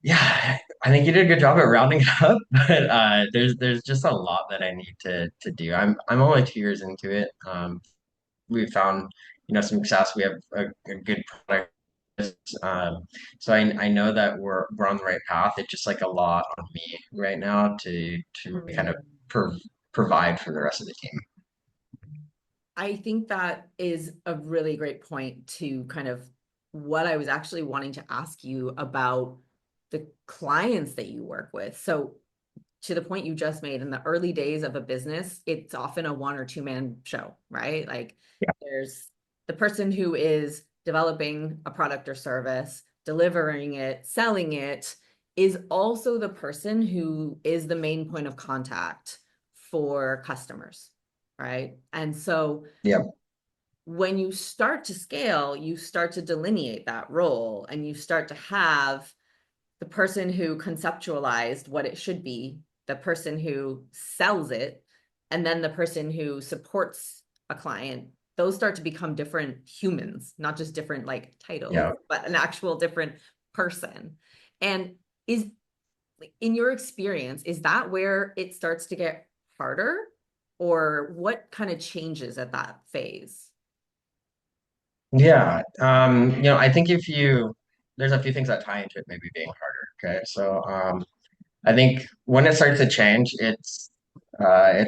yeah, I think you did a good job at rounding it up, but there's just a lot that I need to do. I'm only 2 years into it. We've found some success. We have a good product. Um, so I know that we're on the right path. It's just like a lot on me right now to kind of Mm. prov provide for the rest of the team. I think that is a really great point to kind of what I was actually wanting to ask you about the clients that you work with. So, to the point you just made, in the early days of a business, it's often a one or two man show, right? Like Yeah. there's the person who is developing a product or service, delivering it, selling it, is also the person who is the main point of contact for customers, right? And so Yeah. when you start to scale, you start to delineate that role and you start to have the person who conceptualized what it should be, the person who sells it, and then the person who supports a client. Those start to become different humans, not just different like titles, Yeah. but an actual different person. And is, in your experience, is that where it starts to get harder? Or what kind of changes at that phase? Yeah. I think there's a few things that tie into it maybe being harder. Okay. So I think when it starts to change, it's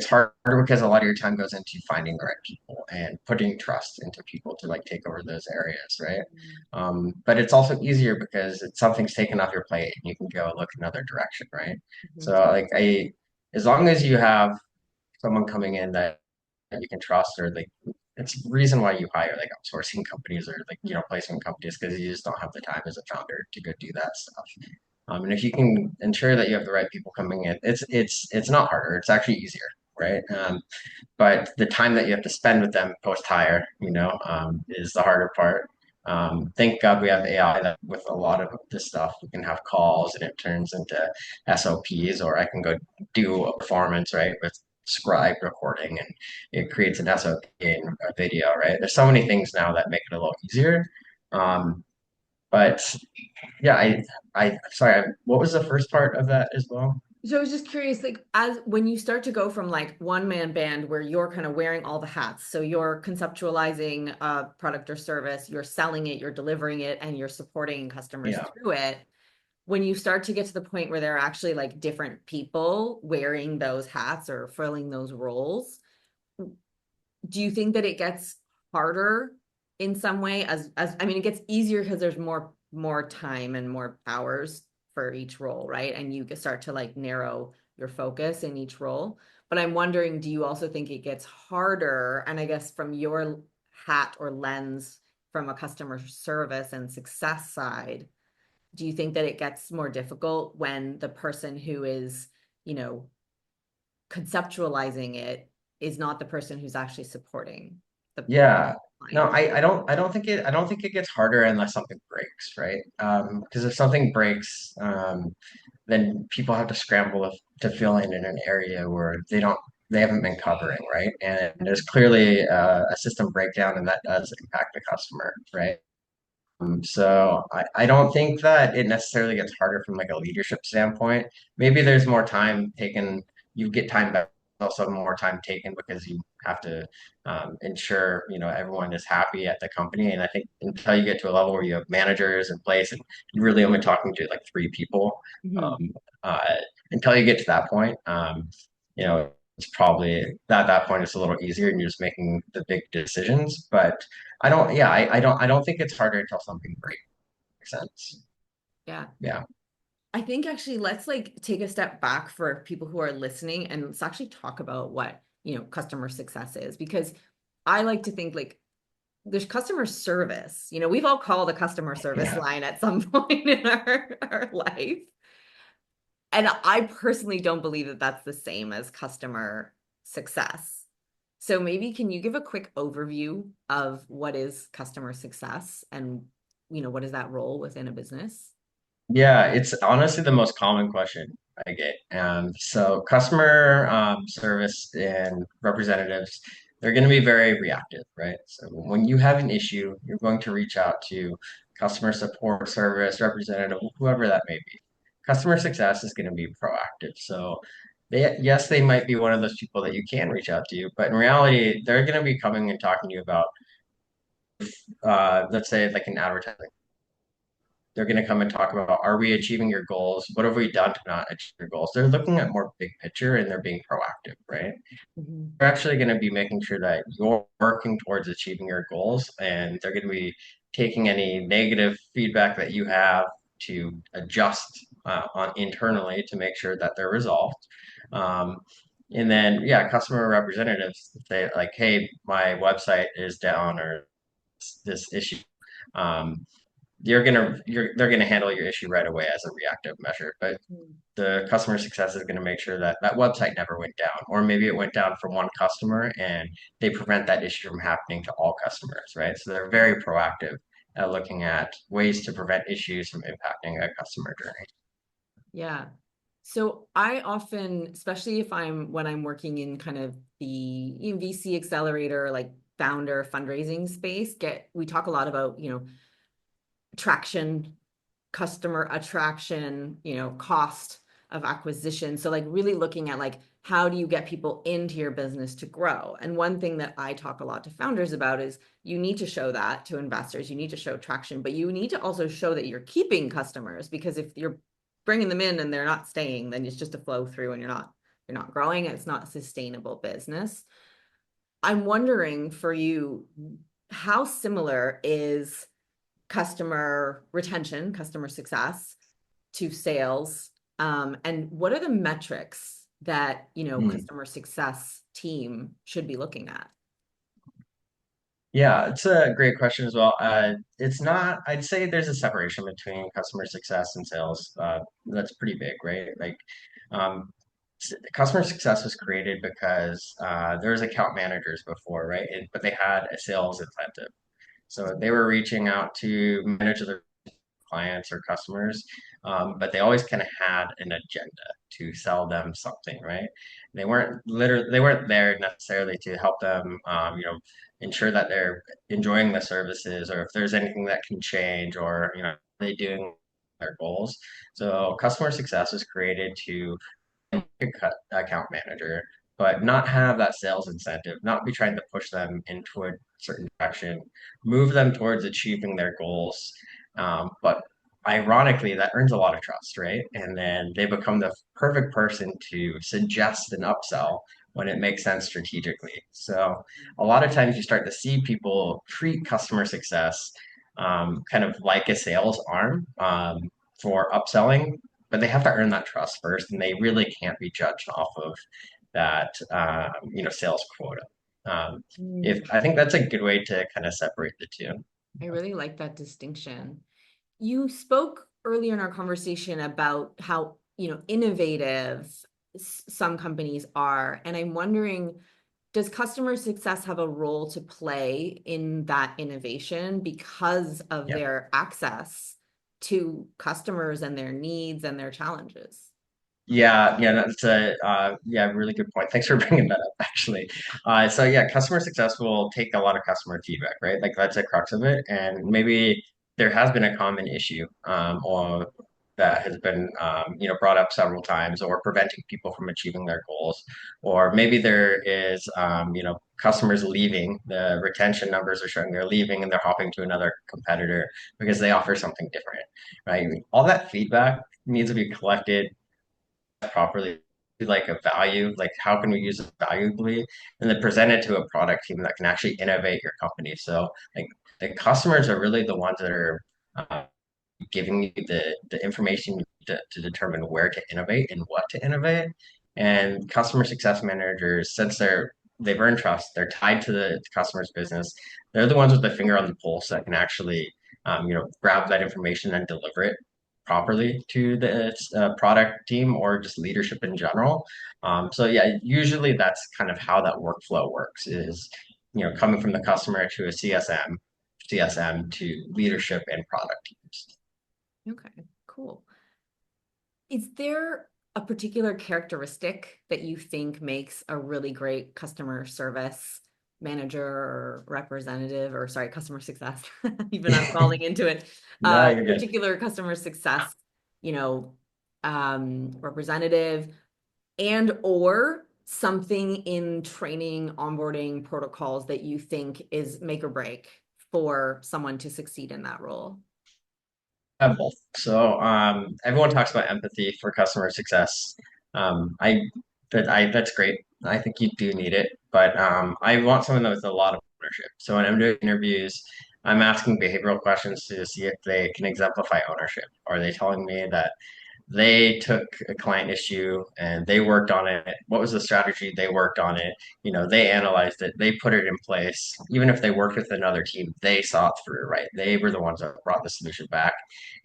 harder because a lot of your time goes into finding the right people and putting trust into people to like take over those areas, right? But it's also easier because it's something's taken off your plate and you can go look another direction, right? So Mhm. like as long as you have someone coming in that you can trust, or like it's the reason why you hire like outsourcing companies or like placement companies, because you just don't have the time as a founder to go do that stuff. And if you can ensure that you have the right people coming in, it's not harder. It's actually easier, right? But the time that you have to spend with them post hire, is the harder part. Thank God we have AI that with a lot of this stuff, we can have calls and it turns into SOPs, or I can go do a performance, right, with scribe recording and it creates an SOP in a video, right? There's so many things now that make it a little easier. Um, but yeah, sorry, what was the first part of that as well? So I was just curious, like, as when you start to go from like one man band where you're kind of wearing all the hats, so you're conceptualizing a product or service, you're selling it, you're delivering it, and you're supporting customers Yeah. through it. When you start to get to the point where there are actually like different people wearing those hats or filling those roles, do you think that it gets harder in some way? As I mean, it gets easier because there's more more time and more hours for each role, right? And you start to like narrow your focus in each role. But I'm wondering, do you also think it gets harder? And I guess from your hat or lens from a customer service and success side, do you think that it gets more difficult when the person who is, you know, conceptualizing it is not the person who's actually supporting the Yeah. No, client? I don't think it gets harder unless something breaks, right? Because if something breaks, then people have to scramble to fill in an area where they haven't been covering, right? And there's clearly a system breakdown, and that does impact the customer, right? So I don't think that it necessarily gets harder from like a leadership standpoint. Maybe there's more time taken, you get time back, also more time taken because you have to ensure, everyone is happy at the company. And I think until you get to a level where you have managers in place and you're really only talking to like three people, Mhm. um, uh, until you get to that point, it's probably at that point it's a little easier and you're just making the big decisions. But I don't think it's harder until something breaks sense. Yeah. Yeah. I think actually let's like take a step back for people who are listening and let's actually talk about what, customer success is because I like to think like there's customer service. We've all called a customer service Yeah. line at some point in our life. And I personally don't believe that that's the same as customer success. So maybe can you give a quick overview of what is customer success and, what is that role within a business? Yeah, it's honestly the most common question I get. So customer service and representatives, they're going to be very reactive, right? So when you have an issue, you're going to reach out to customer support service representative, whoever that may be. Customer success is going to be proactive. So yes, they might be one of those people that you can reach out to, but in reality, they're going to be coming and talking to you about, let's say, like an advertising. They're going to come and talk about, are we achieving your goals? What have we done to not achieve your goals? They're looking at more big picture and they're being proactive, right? Mhm. They're actually going to be making sure that you're working towards achieving your goals, and they're going to be taking any negative feedback that you have to adjust on internally to make sure that they're resolved. Um, and then, yeah, customer representatives say like, "Hey, my website is down," or this issue. Um, they're gonna handle your issue right away as a reactive measure. But the customer success is gonna make sure that that website never went down, or maybe it went down for one customer and they prevent that issue from happening to all customers, right? So they're very proactive at looking at ways to prevent issues from impacting a customer journey. Yeah. So I often, especially if when I'm working in kind of the VC accelerator, like founder fundraising space, we talk a lot about, traction, customer attraction, cost of acquisition. So like really looking at like how do you get people into your business to grow? And one thing that I talk a lot to founders about is you need to show that to investors, you need to show traction, but you need to also show that you're keeping customers because if you're bringing them in and they're not staying, then it's just a flow through and you're not growing and it's not a sustainable business. I'm wondering for you, how similar is customer retention, customer success to sales? And what are the metrics that, Hmm. customer success team should be looking at? Yeah, it's a great question as well. It's not, I'd say there's a separation between customer success and sales. That's pretty big, right? Like, customer success was created because there was account managers before, right? But they had a sales incentive. So they were reaching out to manage their clients or customers, but they always kind of had an agenda to sell them something, right? They weren't there necessarily to help them, ensure that they're enjoying the services or if there's anything that can change or, they doing their goals. So customer success was created to account manager, but not have that sales incentive, not be trying to push them into a certain direction, move them towards achieving their goals. But ironically, that earns a lot of trust, right? And then they become the perfect person to suggest an upsell when it makes sense strategically. So a lot of times you start to see people treat customer success kind of like a sales arm for upselling, but they have to earn that trust first, and they really can't be judged off of that sales quota. If Mm, I think that's a good way to kind of separate the two. I really like that distinction. You spoke earlier in our conversation about how, innovative some companies are, and I'm wondering, does customer success have a role to play in that innovation because of Yeah. their access to customers and their needs and their challenges? Yeah, that's a really good point. Thanks for bringing that up, actually. So yeah, customer success will take a lot of customer feedback, right? Like that's a crux of it, and maybe there has been a common issue, or that has been brought up several times, or preventing people from achieving their goals, or maybe there is customers leaving. The retention numbers are showing they're leaving and they're hopping to another competitor because they offer something different, right? All that feedback needs to be collected properly, like a value, like how can we use it valuably, and then present it to a product team that can actually innovate your company. So like the customers are really the ones that are uh, giving you the information to determine where to innovate and what to innovate. And customer success managers, since they've earned trust, they're tied to the customer's business. They're the ones with the finger on the pulse that can actually, grab that information and deliver it properly to the product team or just leadership in general. So yeah, usually that's kind of how that workflow works. Is coming from the customer to a CSM to leadership and product teams. Okay, cool. Is there a particular characteristic that you think makes a really great customer service manager or representative, or sorry, customer success, even I'm falling into it, No, you're good. particular customer success, you know, representative, and or something in training, onboarding protocols that you think is make or break for someone to succeed in that role? Both. So everyone talks about empathy for customer success. I that's great. I think you do need it, but I want someone with a lot of ownership. So when I'm doing interviews, I'm asking behavioral questions to see if they can exemplify ownership. Are they telling me that they took a client issue and they worked on it? What was the strategy? They worked on it. They analyzed it. They put it in place. Even if they worked with another team, they saw it through, right? They were the ones that brought the solution back,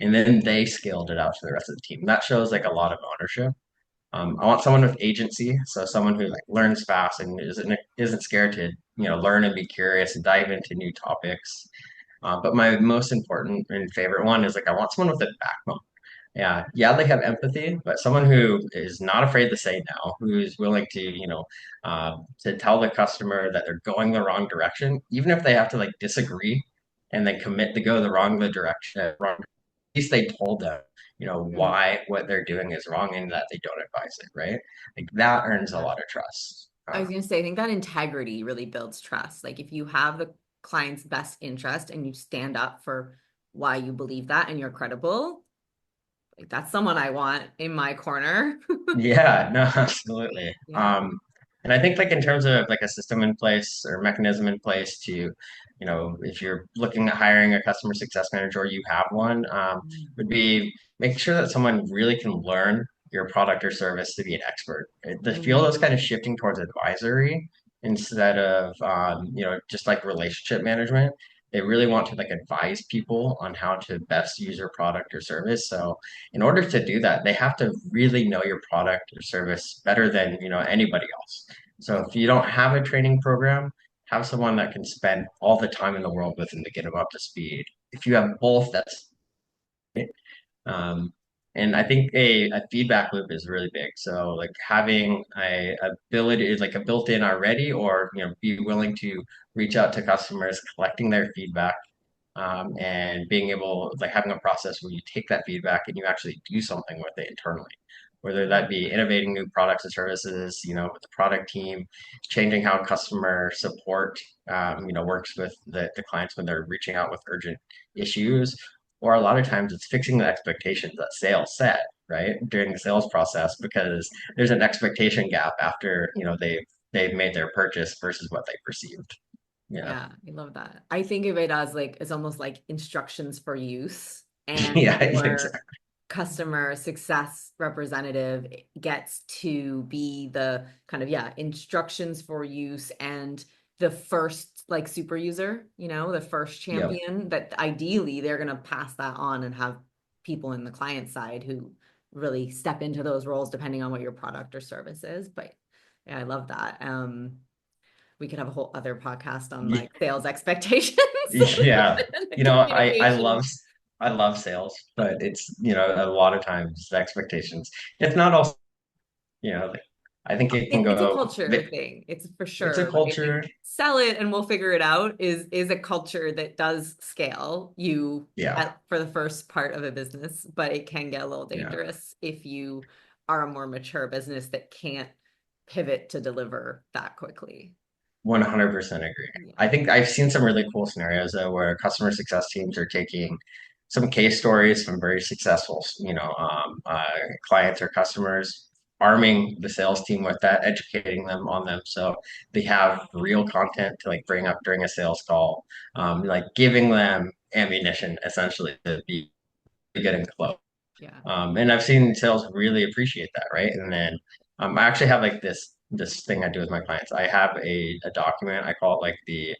and then they scaled it out to the rest of the team. That shows like a lot of ownership. I want someone with agency, so someone who like learns fast and isn't scared to learn and be curious and dive into new topics. But my most important and favorite one is like I want someone with a backbone. Yeah, they have empathy, but someone who is not afraid to say no, who's willing to, to tell the customer that they're going the wrong direction, even if they have to like disagree and then commit to go the direction, wrong. At least they told them, Mm. why what they're doing is wrong and that they don't advise it, right? Like that earns a Yeah. lot of trust. I was going to say, I think that integrity really builds trust. Like if you have the client's best interest and you stand up for why you believe that and you're credible, like that's someone I want in my corner. Yeah, no, absolutely. Yeah. And I think like in terms of like a system in place or mechanism in place to, if you're looking at hiring a customer success manager or you have one, would be making sure that someone really can learn your product or service to be an expert. The field is Mm-hmm. kind of shifting towards advisory instead of, just like relationship management. They really want to like advise people on how to best use your product or service. So in order to do that, they have to really know your product or service better than, anybody else. So if you don't have a training program, have someone that can spend all the time in the world with them to get them up to speed. If you have both, that's um, and I think a feedback loop is really big. So like having a ability, like a built-in already, or be willing to reach out to customers, collecting their feedback, and being able, like having a process where you take that feedback and you actually do something with it internally, whether that be innovating new products and services, with the product team, changing how customer support, works with the clients when they're reaching out with urgent issues, or a lot of times it's fixing the expectations that sales set, right, during the sales process, because there's an expectation gap after, they've made their purchase versus what they perceived. Yeah. Yeah, I love that. I think of it as like it's almost like instructions for use, and Yeah, your exactly. customer success representative gets to be the kind of, yeah, instructions for use and the first like super user, the first Yep. champion that ideally they're going to pass that on and have people in the client side who really step into those roles depending on what your product or service is. But yeah, I love that. We could have a whole other podcast on like sales expectations Yeah. and the You know, communication. I love sales, but it's, a lot of times the expectations. It's not all, like, I think it can It's a go, culture thing. It's for it's a sure. Like I think culture. sell it and we'll figure it out is a culture that does scale you Yeah. for the first part of a business, but it can get a little Yeah. dangerous if you are a more mature business that can't pivot to deliver that quickly. 100% agree. Yeah. I think I've seen some really cool scenarios though where customer success teams are taking some case stories from very successful, clients or customers, arming the sales team with that, educating them on them, so they have real content to like bring up during a sales call, like giving them ammunition essentially to be good and close. Yeah. And I've seen sales really appreciate that, right? And then I actually have like this thing I do with my clients. I have a document. I call it like the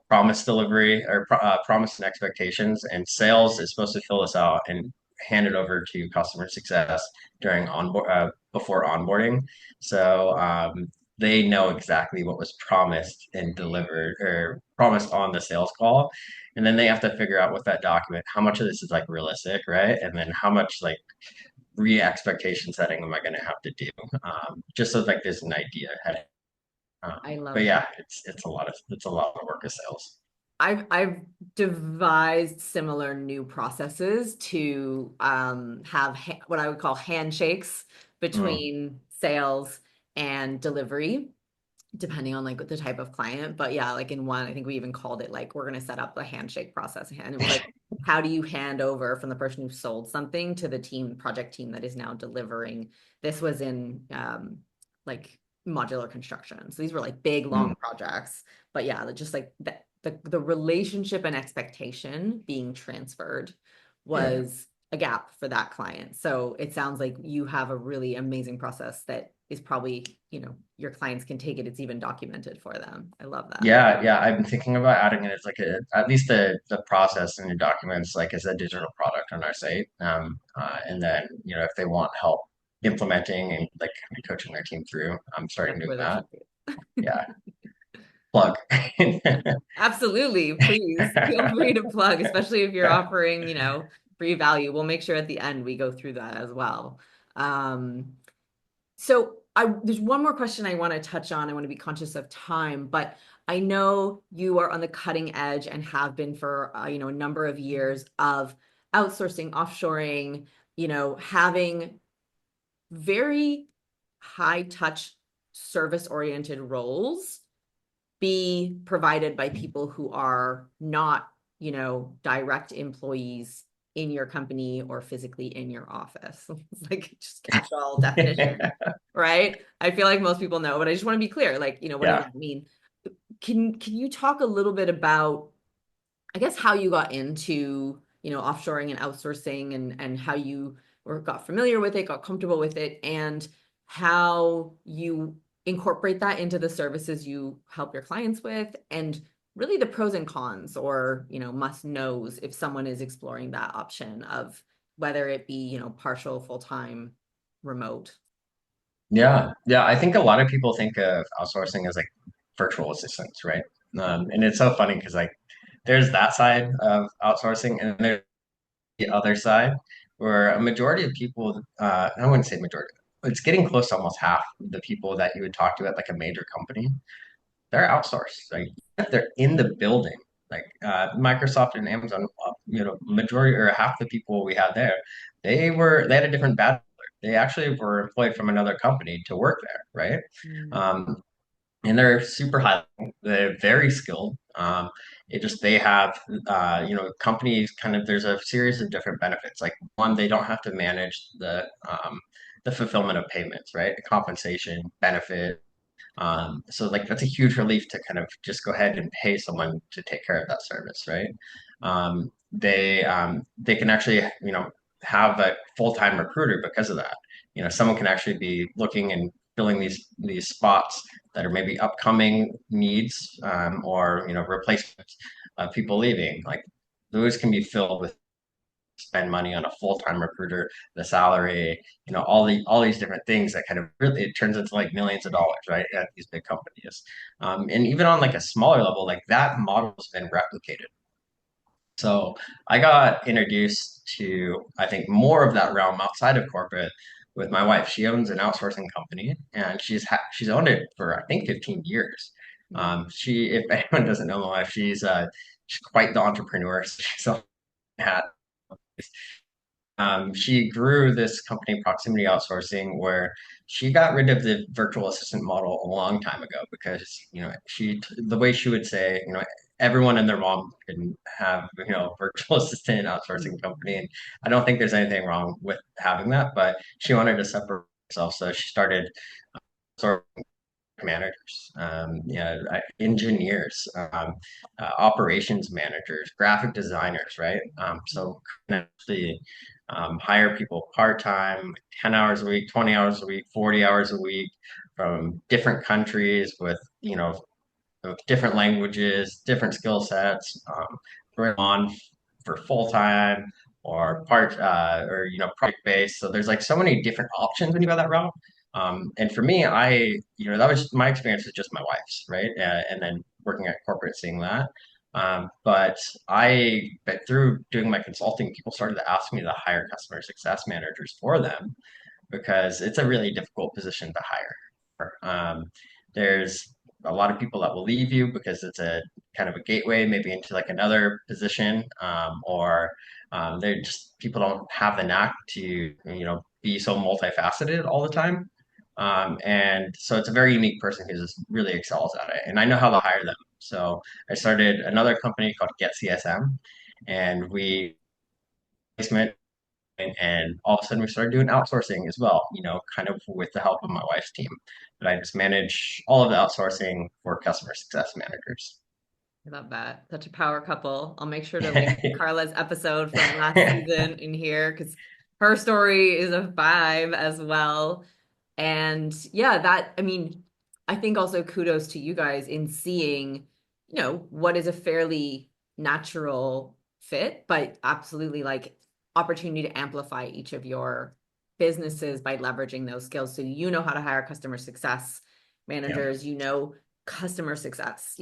promise delivery or promise and expectations. And sales is supposed to fill this out and hand it over to customer success during onboard before onboarding. So they know exactly what was promised and delivered or promised on the sales call. And then they have to figure out with that document how much of this is like realistic, right? And then how much like re-expectation setting am I going to have to do? Just so like there's an idea ahead. I But love yeah, that. it's a lot of work of sales. I've devised similar new processes to have what I would call handshakes Mm, between sales and delivery, depending on like the type of client. But yeah, like in one, I think we even called it like we're gonna set up a handshake process. And it was like, how do you hand over from the person who sold something to the project team that is now delivering? This was in like modular construction. So these were like big, long mm, projects. But yeah, just like the relationship and expectation being transferred yeah. was a gap for that client. So it sounds like you have a really amazing process that is probably, your clients can take it. It's even documented for them. I love that. Yeah, yeah. I've been thinking about adding it as like at least the process and the documents like as a digital product on our site. And then, if they want help implementing and like coaching their team through, I'm starting That's doing where they that. should be. Yeah. Plug. Absolutely. Please feel free to plug, especially if you're offering, free value. We'll make sure at the end we go through that as well. Um, there's one more question I want to touch on. I want to be conscious of time, but I know you are on the cutting edge and have been for a number of years of outsourcing, offshoring, having very high touch service oriented roles be provided by people who are not, direct employees in your company or physically in your office. It's like just catch-all definition, right? I feel like most people know, but I just want to be clear, like, what does Yeah. that mean? Can you talk a little bit about, I guess, how you got into, offshoring and outsourcing and how you got familiar with it, got comfortable with it, and how you incorporate that into the services you help your clients with, and really the pros and cons or, must knows if someone is exploring that option of whether it be, partial, full-time, remote. Yeah. Yeah. I think a lot of people think of outsourcing as like virtual assistants, right? And it's so funny because like there's that side of outsourcing and there's the other side, where a majority of people, I wouldn't say majority, it's getting close to almost half the people that you would talk to at like a major company, they're outsourced. Like they're in the building. Like Microsoft and Amazon, majority or half the people we had there, they had a different bachelor. They actually were employed from another company to work there, right? Mm. Um, and they're super high. They're very skilled. It just they have companies kind of there's a series of different benefits. Like one, they don't have to manage the fulfillment of payments, right? Compensation, benefit. So like that's a huge relief to kind of just go ahead and pay someone to take care of that service, right? They can actually, have a full-time recruiter because of that. Someone can actually be looking and filling these spots that are maybe upcoming needs, or replacements of people leaving. Like those can be filled with spend money on a full-time recruiter, the salary, all these different things that kind of really it turns into like millions of dollars, right? At these big companies. And even on like a smaller level, like that model has been replicated. So I got introduced to, I think, more of that realm outside of corporate with my wife. She owns an outsourcing company, and she's owned it for I think 15 years. Mhm. If anyone doesn't know my wife, she's quite the entrepreneur. So she's had she grew this company, Proximity Outsourcing, where she got rid of the virtual assistant model a long time ago because, the way she would say, everyone and their mom can have, virtual assistant outsourcing company. And I don't think there's anything wrong with having that, but she wanted to separate herself. So she started sort managers, engineers, operations managers, graphic designers, right? So actually hire people part time, 10 hours a week, 20 hours a week, 40 hours a week from different countries with, of different languages, different skill sets, bring on for full time or or project based. So there's like so many different options when you go that route. And for me, that was my experience with just my wife's, right? And then working at corporate, seeing that. But through doing my consulting, people started to ask me to hire customer success managers for them because it's a really difficult position to hire. There's a lot of people that will leave you because it's a kind of a gateway, maybe into like another position, or they're just people don't have the knack to be so multifaceted all the time. And so it's a very unique person who just really excels at it. And I know how to hire them. So I started another company called Get CSM, and we placement and all of a sudden we started doing outsourcing as well, kind of with the help of my wife's team. But I just manage all of the outsourcing for customer success managers. I love that. Such a power couple. I'll make sure to link Carla's episode from last season in here because her story is a vibe as well. And yeah, I mean, I think also kudos to you guys in seeing, what is a fairly natural fit, but absolutely like opportunity to amplify each of your businesses by leveraging those skills. So you know how to hire customer success Yeah, managers, customer success,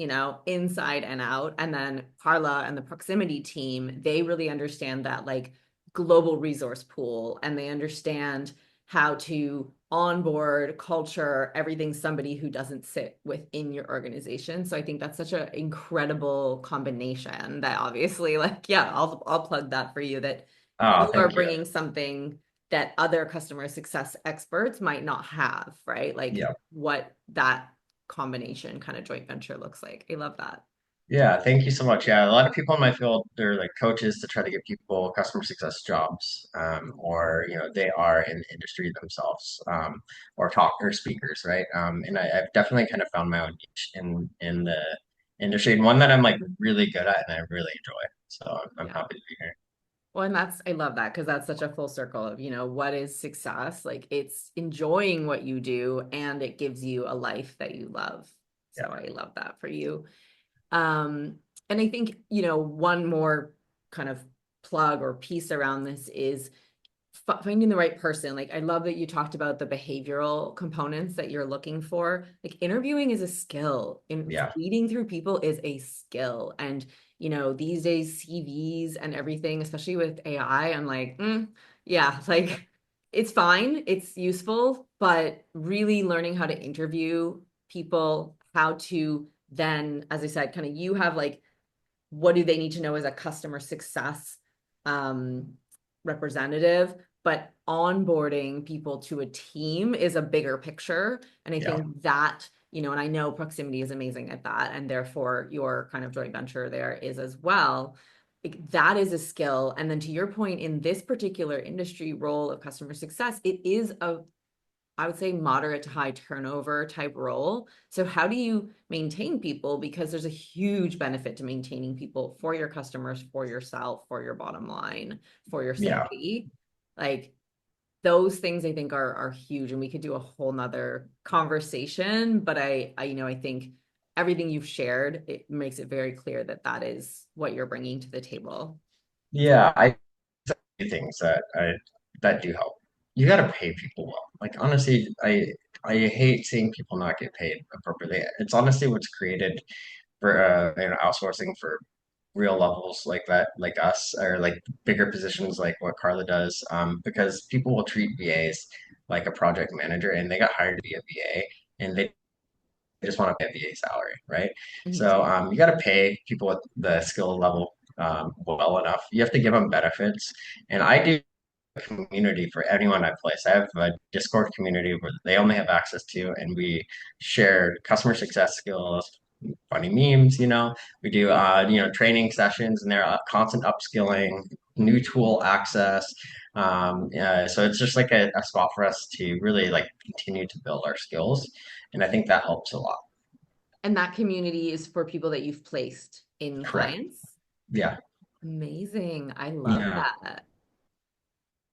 inside and out. And then Carla and the proximity team, they really understand that like global resource pool and they understand how to onboard culture, everything, somebody who doesn't sit within your organization. So I think that's such an incredible combination that obviously like, yeah, I'll plug that for you that oh, you are thank you. bringing something that other customer success experts might not have, right? Like Yeah. what that combination kind of joint venture looks like. I love that. Yeah, thank you so much. Yeah, a lot of people in my field, they're like coaches to try to get people customer success jobs, or they are in the industry themselves, or talker speakers, right? And I've definitely kind of found my own niche in the industry, and one that I'm like really good at and I really enjoy. So I'm Yeah. happy to be here. Well, and I love that because that's such a full circle of, what is success? Like it's enjoying what you do and it gives you a life that you love. Yeah, So I love that for you. Um, and I think, one more kind of plug or piece around this is finding the right person. Like I love that you talked about the behavioral components that you're looking for. Like interviewing is a skill and yeah, weeding through people is a skill. And these days CVs and everything, especially with AI, I'm like, yeah, like it's fine, it's useful, but really learning how to interview people, how to then, as I said, kind of you have like what do they need to know as a customer success um, representative, but onboarding people to a team is a bigger picture. And I yeah. think that, and I know proximity is amazing at that. And therefore your kind of joint venture there is as well. Like, that is a skill. And then to your point, in this particular industry role of customer success, it is a I would say moderate to high turnover type role. So how do you maintain people? Because there's a huge benefit to maintaining people for your customers, for yourself, for your bottom line, for your Yeah. sanity. Like those things I think are huge, and we could do a whole nother conversation. But I think everything you've shared, it makes it very clear that that is what you're bringing to the table. Yeah, I things that do help. You got to pay people well. Like honestly, I hate seeing people not get paid appropriately. It's honestly what's created for outsourcing for real levels like that, like us, or like bigger positions like what Carla does. Because people will treat VAs like a project manager, and they got hired to be a VA, and they just want to pay a VA salary, right? Mhm. So you got to pay people at the skill level well enough. You have to give them benefits, and I do community for anyone I place. I have a Discord community where they only have access to, and we share customer success skills, funny memes. We do training sessions, and they're constant upskilling, new tool access. So it's just like a spot for us to really like continue to build our skills, and I think that helps a lot. And that community is for people that you've placed in Correct. clients. Yeah. Amazing. I love Yeah. that.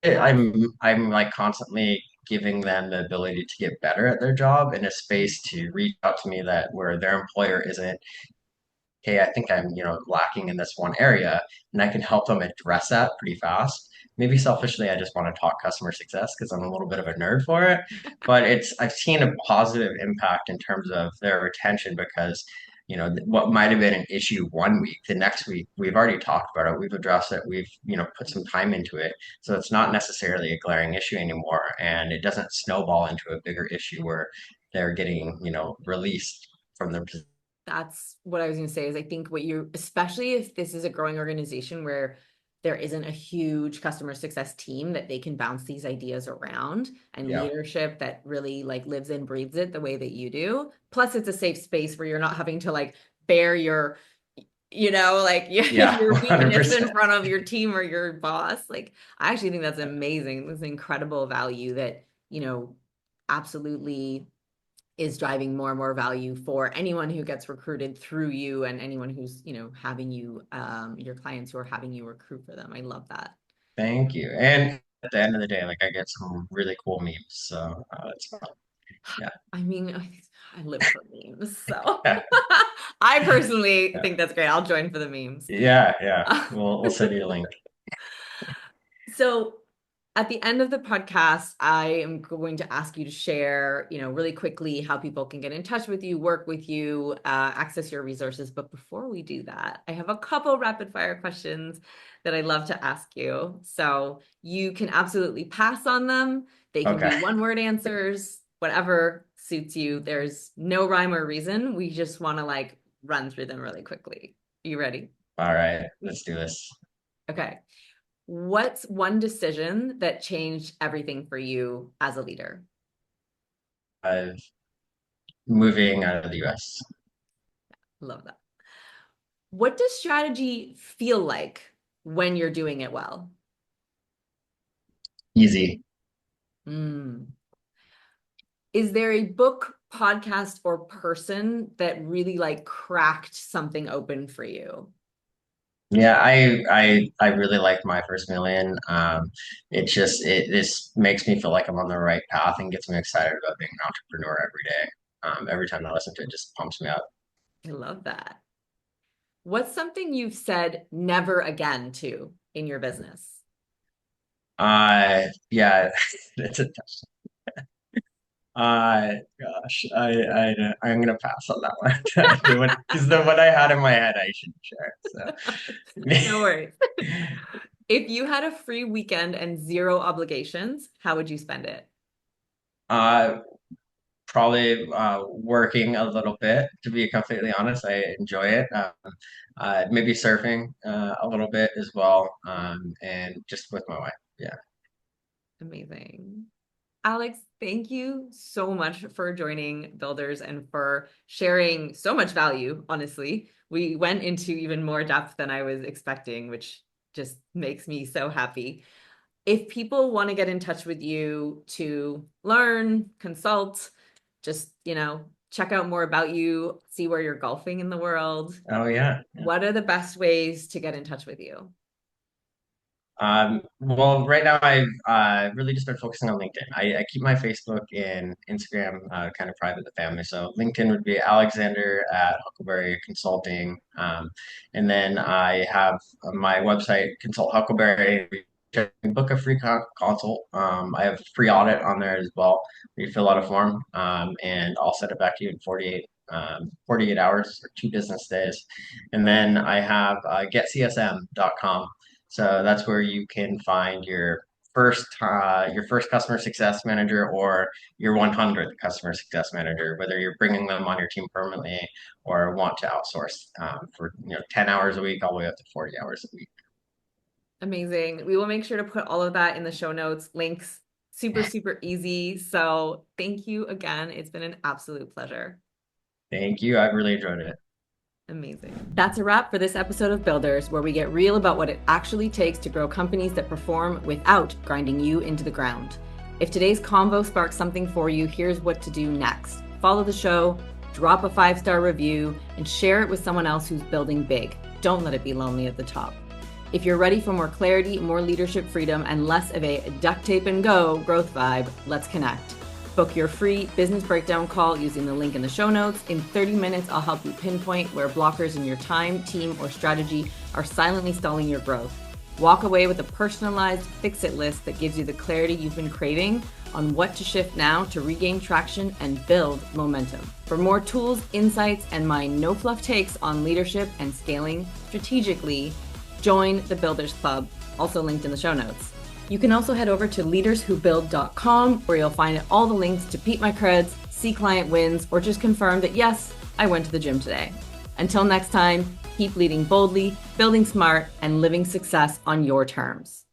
That's I'm like constantly giving them the ability to get better at their job and a space to reach out to me that where their employer isn't, hey, I think I'm, lacking in this one area, and I can help them address that pretty fast. Maybe selfishly, I just want to talk customer success because I'm a little bit of a nerd for it. But I've seen a positive impact in terms of their retention because, what might have been an issue one week, the next week we've already talked about it, we've addressed it, we've, put some time into it. So it's not necessarily a glaring issue anymore, and it doesn't snowball into a bigger issue where they're getting, released from their position. That's what I was going to say is I think what you, especially if this is a growing organization where there isn't a huge customer success team that they can bounce these ideas around, and Yeah. leadership that really like lives and breathes it the way that you do. Plus it's a safe space where you're not having to like bear your, like Yeah, your weakness in 100%. front of your team or your boss. Like I actually think that's amazing. That's incredible value that, absolutely is driving more and more value for anyone who gets recruited through you and anyone who's, having you, your clients who are having you recruit for them. I love that. Thank you. And at the end of the day, like I get some really cool memes, so it's fun. Yeah. I mean, I live for memes, so I personally Yeah. think that's great. I'll join for the memes. Yeah, yeah. We'll send you a link. So at the end of the podcast, I am going to ask you to share, really quickly how people can get in touch with you, work with you, access your resources. But before we do that, I have a couple rapid fire questions that I'd love to ask you. So you can absolutely pass on them. They can Okay. be one-word answers, whatever suits you. There's no rhyme or reason. We just want to like run through them really quickly. You ready? All right. Let's do this. Okay. What's one decision that changed everything for you as a leader? I'm moving out of the US. Love that. What does strategy feel like when you're doing it well? Easy. Mm. Is there a book, podcast, or person that really like cracked something open for you? Yeah, I really like My First Million. It this makes me feel like I'm on the right path and gets me excited about being an entrepreneur every day. Every time I listen to it, just pumps me up. I love that. What's something you've said never again to in your business? Yeah, it's a gosh, I'm gonna pass on that one. Because the one I had in my head, I should share. No So, worries. If you had a free weekend and zero obligations, how would you spend it? uh, probably working a little bit. To be completely honest, I enjoy it. Maybe surfing a little bit as well, and just with my wife. Yeah. Amazing. Alex, thank you so much for joining Builders and for sharing so much value, honestly. We went into even more depth than I was expecting, which just makes me so happy. If people want to get in touch with you to learn, consult, just, check out more about you, see where you're golfing in the world, Oh yeah. what are the best ways to get in touch with you? Well, right now I've really just been focusing on LinkedIn. I keep my Facebook and Instagram kind of private to the family. So LinkedIn would be Alexander at Huckleberry Consulting. And then I have my website, Consult Huckleberry. You can book a free consult. I have a free audit on there as well. Where you fill out a form, and I'll send it back to you in 48 hours or 2 business days. And then I have getcsm.com. So that's where you can find your first customer success manager or your 100th customer success manager, whether you're bringing them on your team permanently or want to outsource for 10 hours a week all the way up to 40 hours a week. Amazing. We will make sure to put all of that in the show notes, links, super, super easy. So thank you again. It's been an absolute pleasure. Thank you. I've really enjoyed it. Amazing. That's a wrap for this episode of Builders, where we get real about what it actually takes to grow companies that perform without grinding you into the ground. If today's convo sparked something for you, here's what to do next. Follow the show, drop a 5-star review, and share it with someone else who's building big. Don't let it be lonely at the top. If you're ready for more clarity, more leadership freedom, and less of a duct tape and go growth vibe, let's connect. Book your free business breakdown call using the link in the show notes. In 30 minutes, I'll help you pinpoint where blockers in your time, team, or strategy are silently stalling your growth. Walk away with a personalized fix-it list that gives you the clarity you've been craving on what to shift now to regain traction and build momentum. For more tools, insights, and my no-fluff takes on leadership and scaling strategically, join the Builders Club, also linked in the show notes. You can also head over to leaderswhobuild.com, where you'll find all the links to peep my creds, see client wins, or just confirm that yes, I went to the gym today. Until next time, keep leading boldly, building smart, and living success on your terms.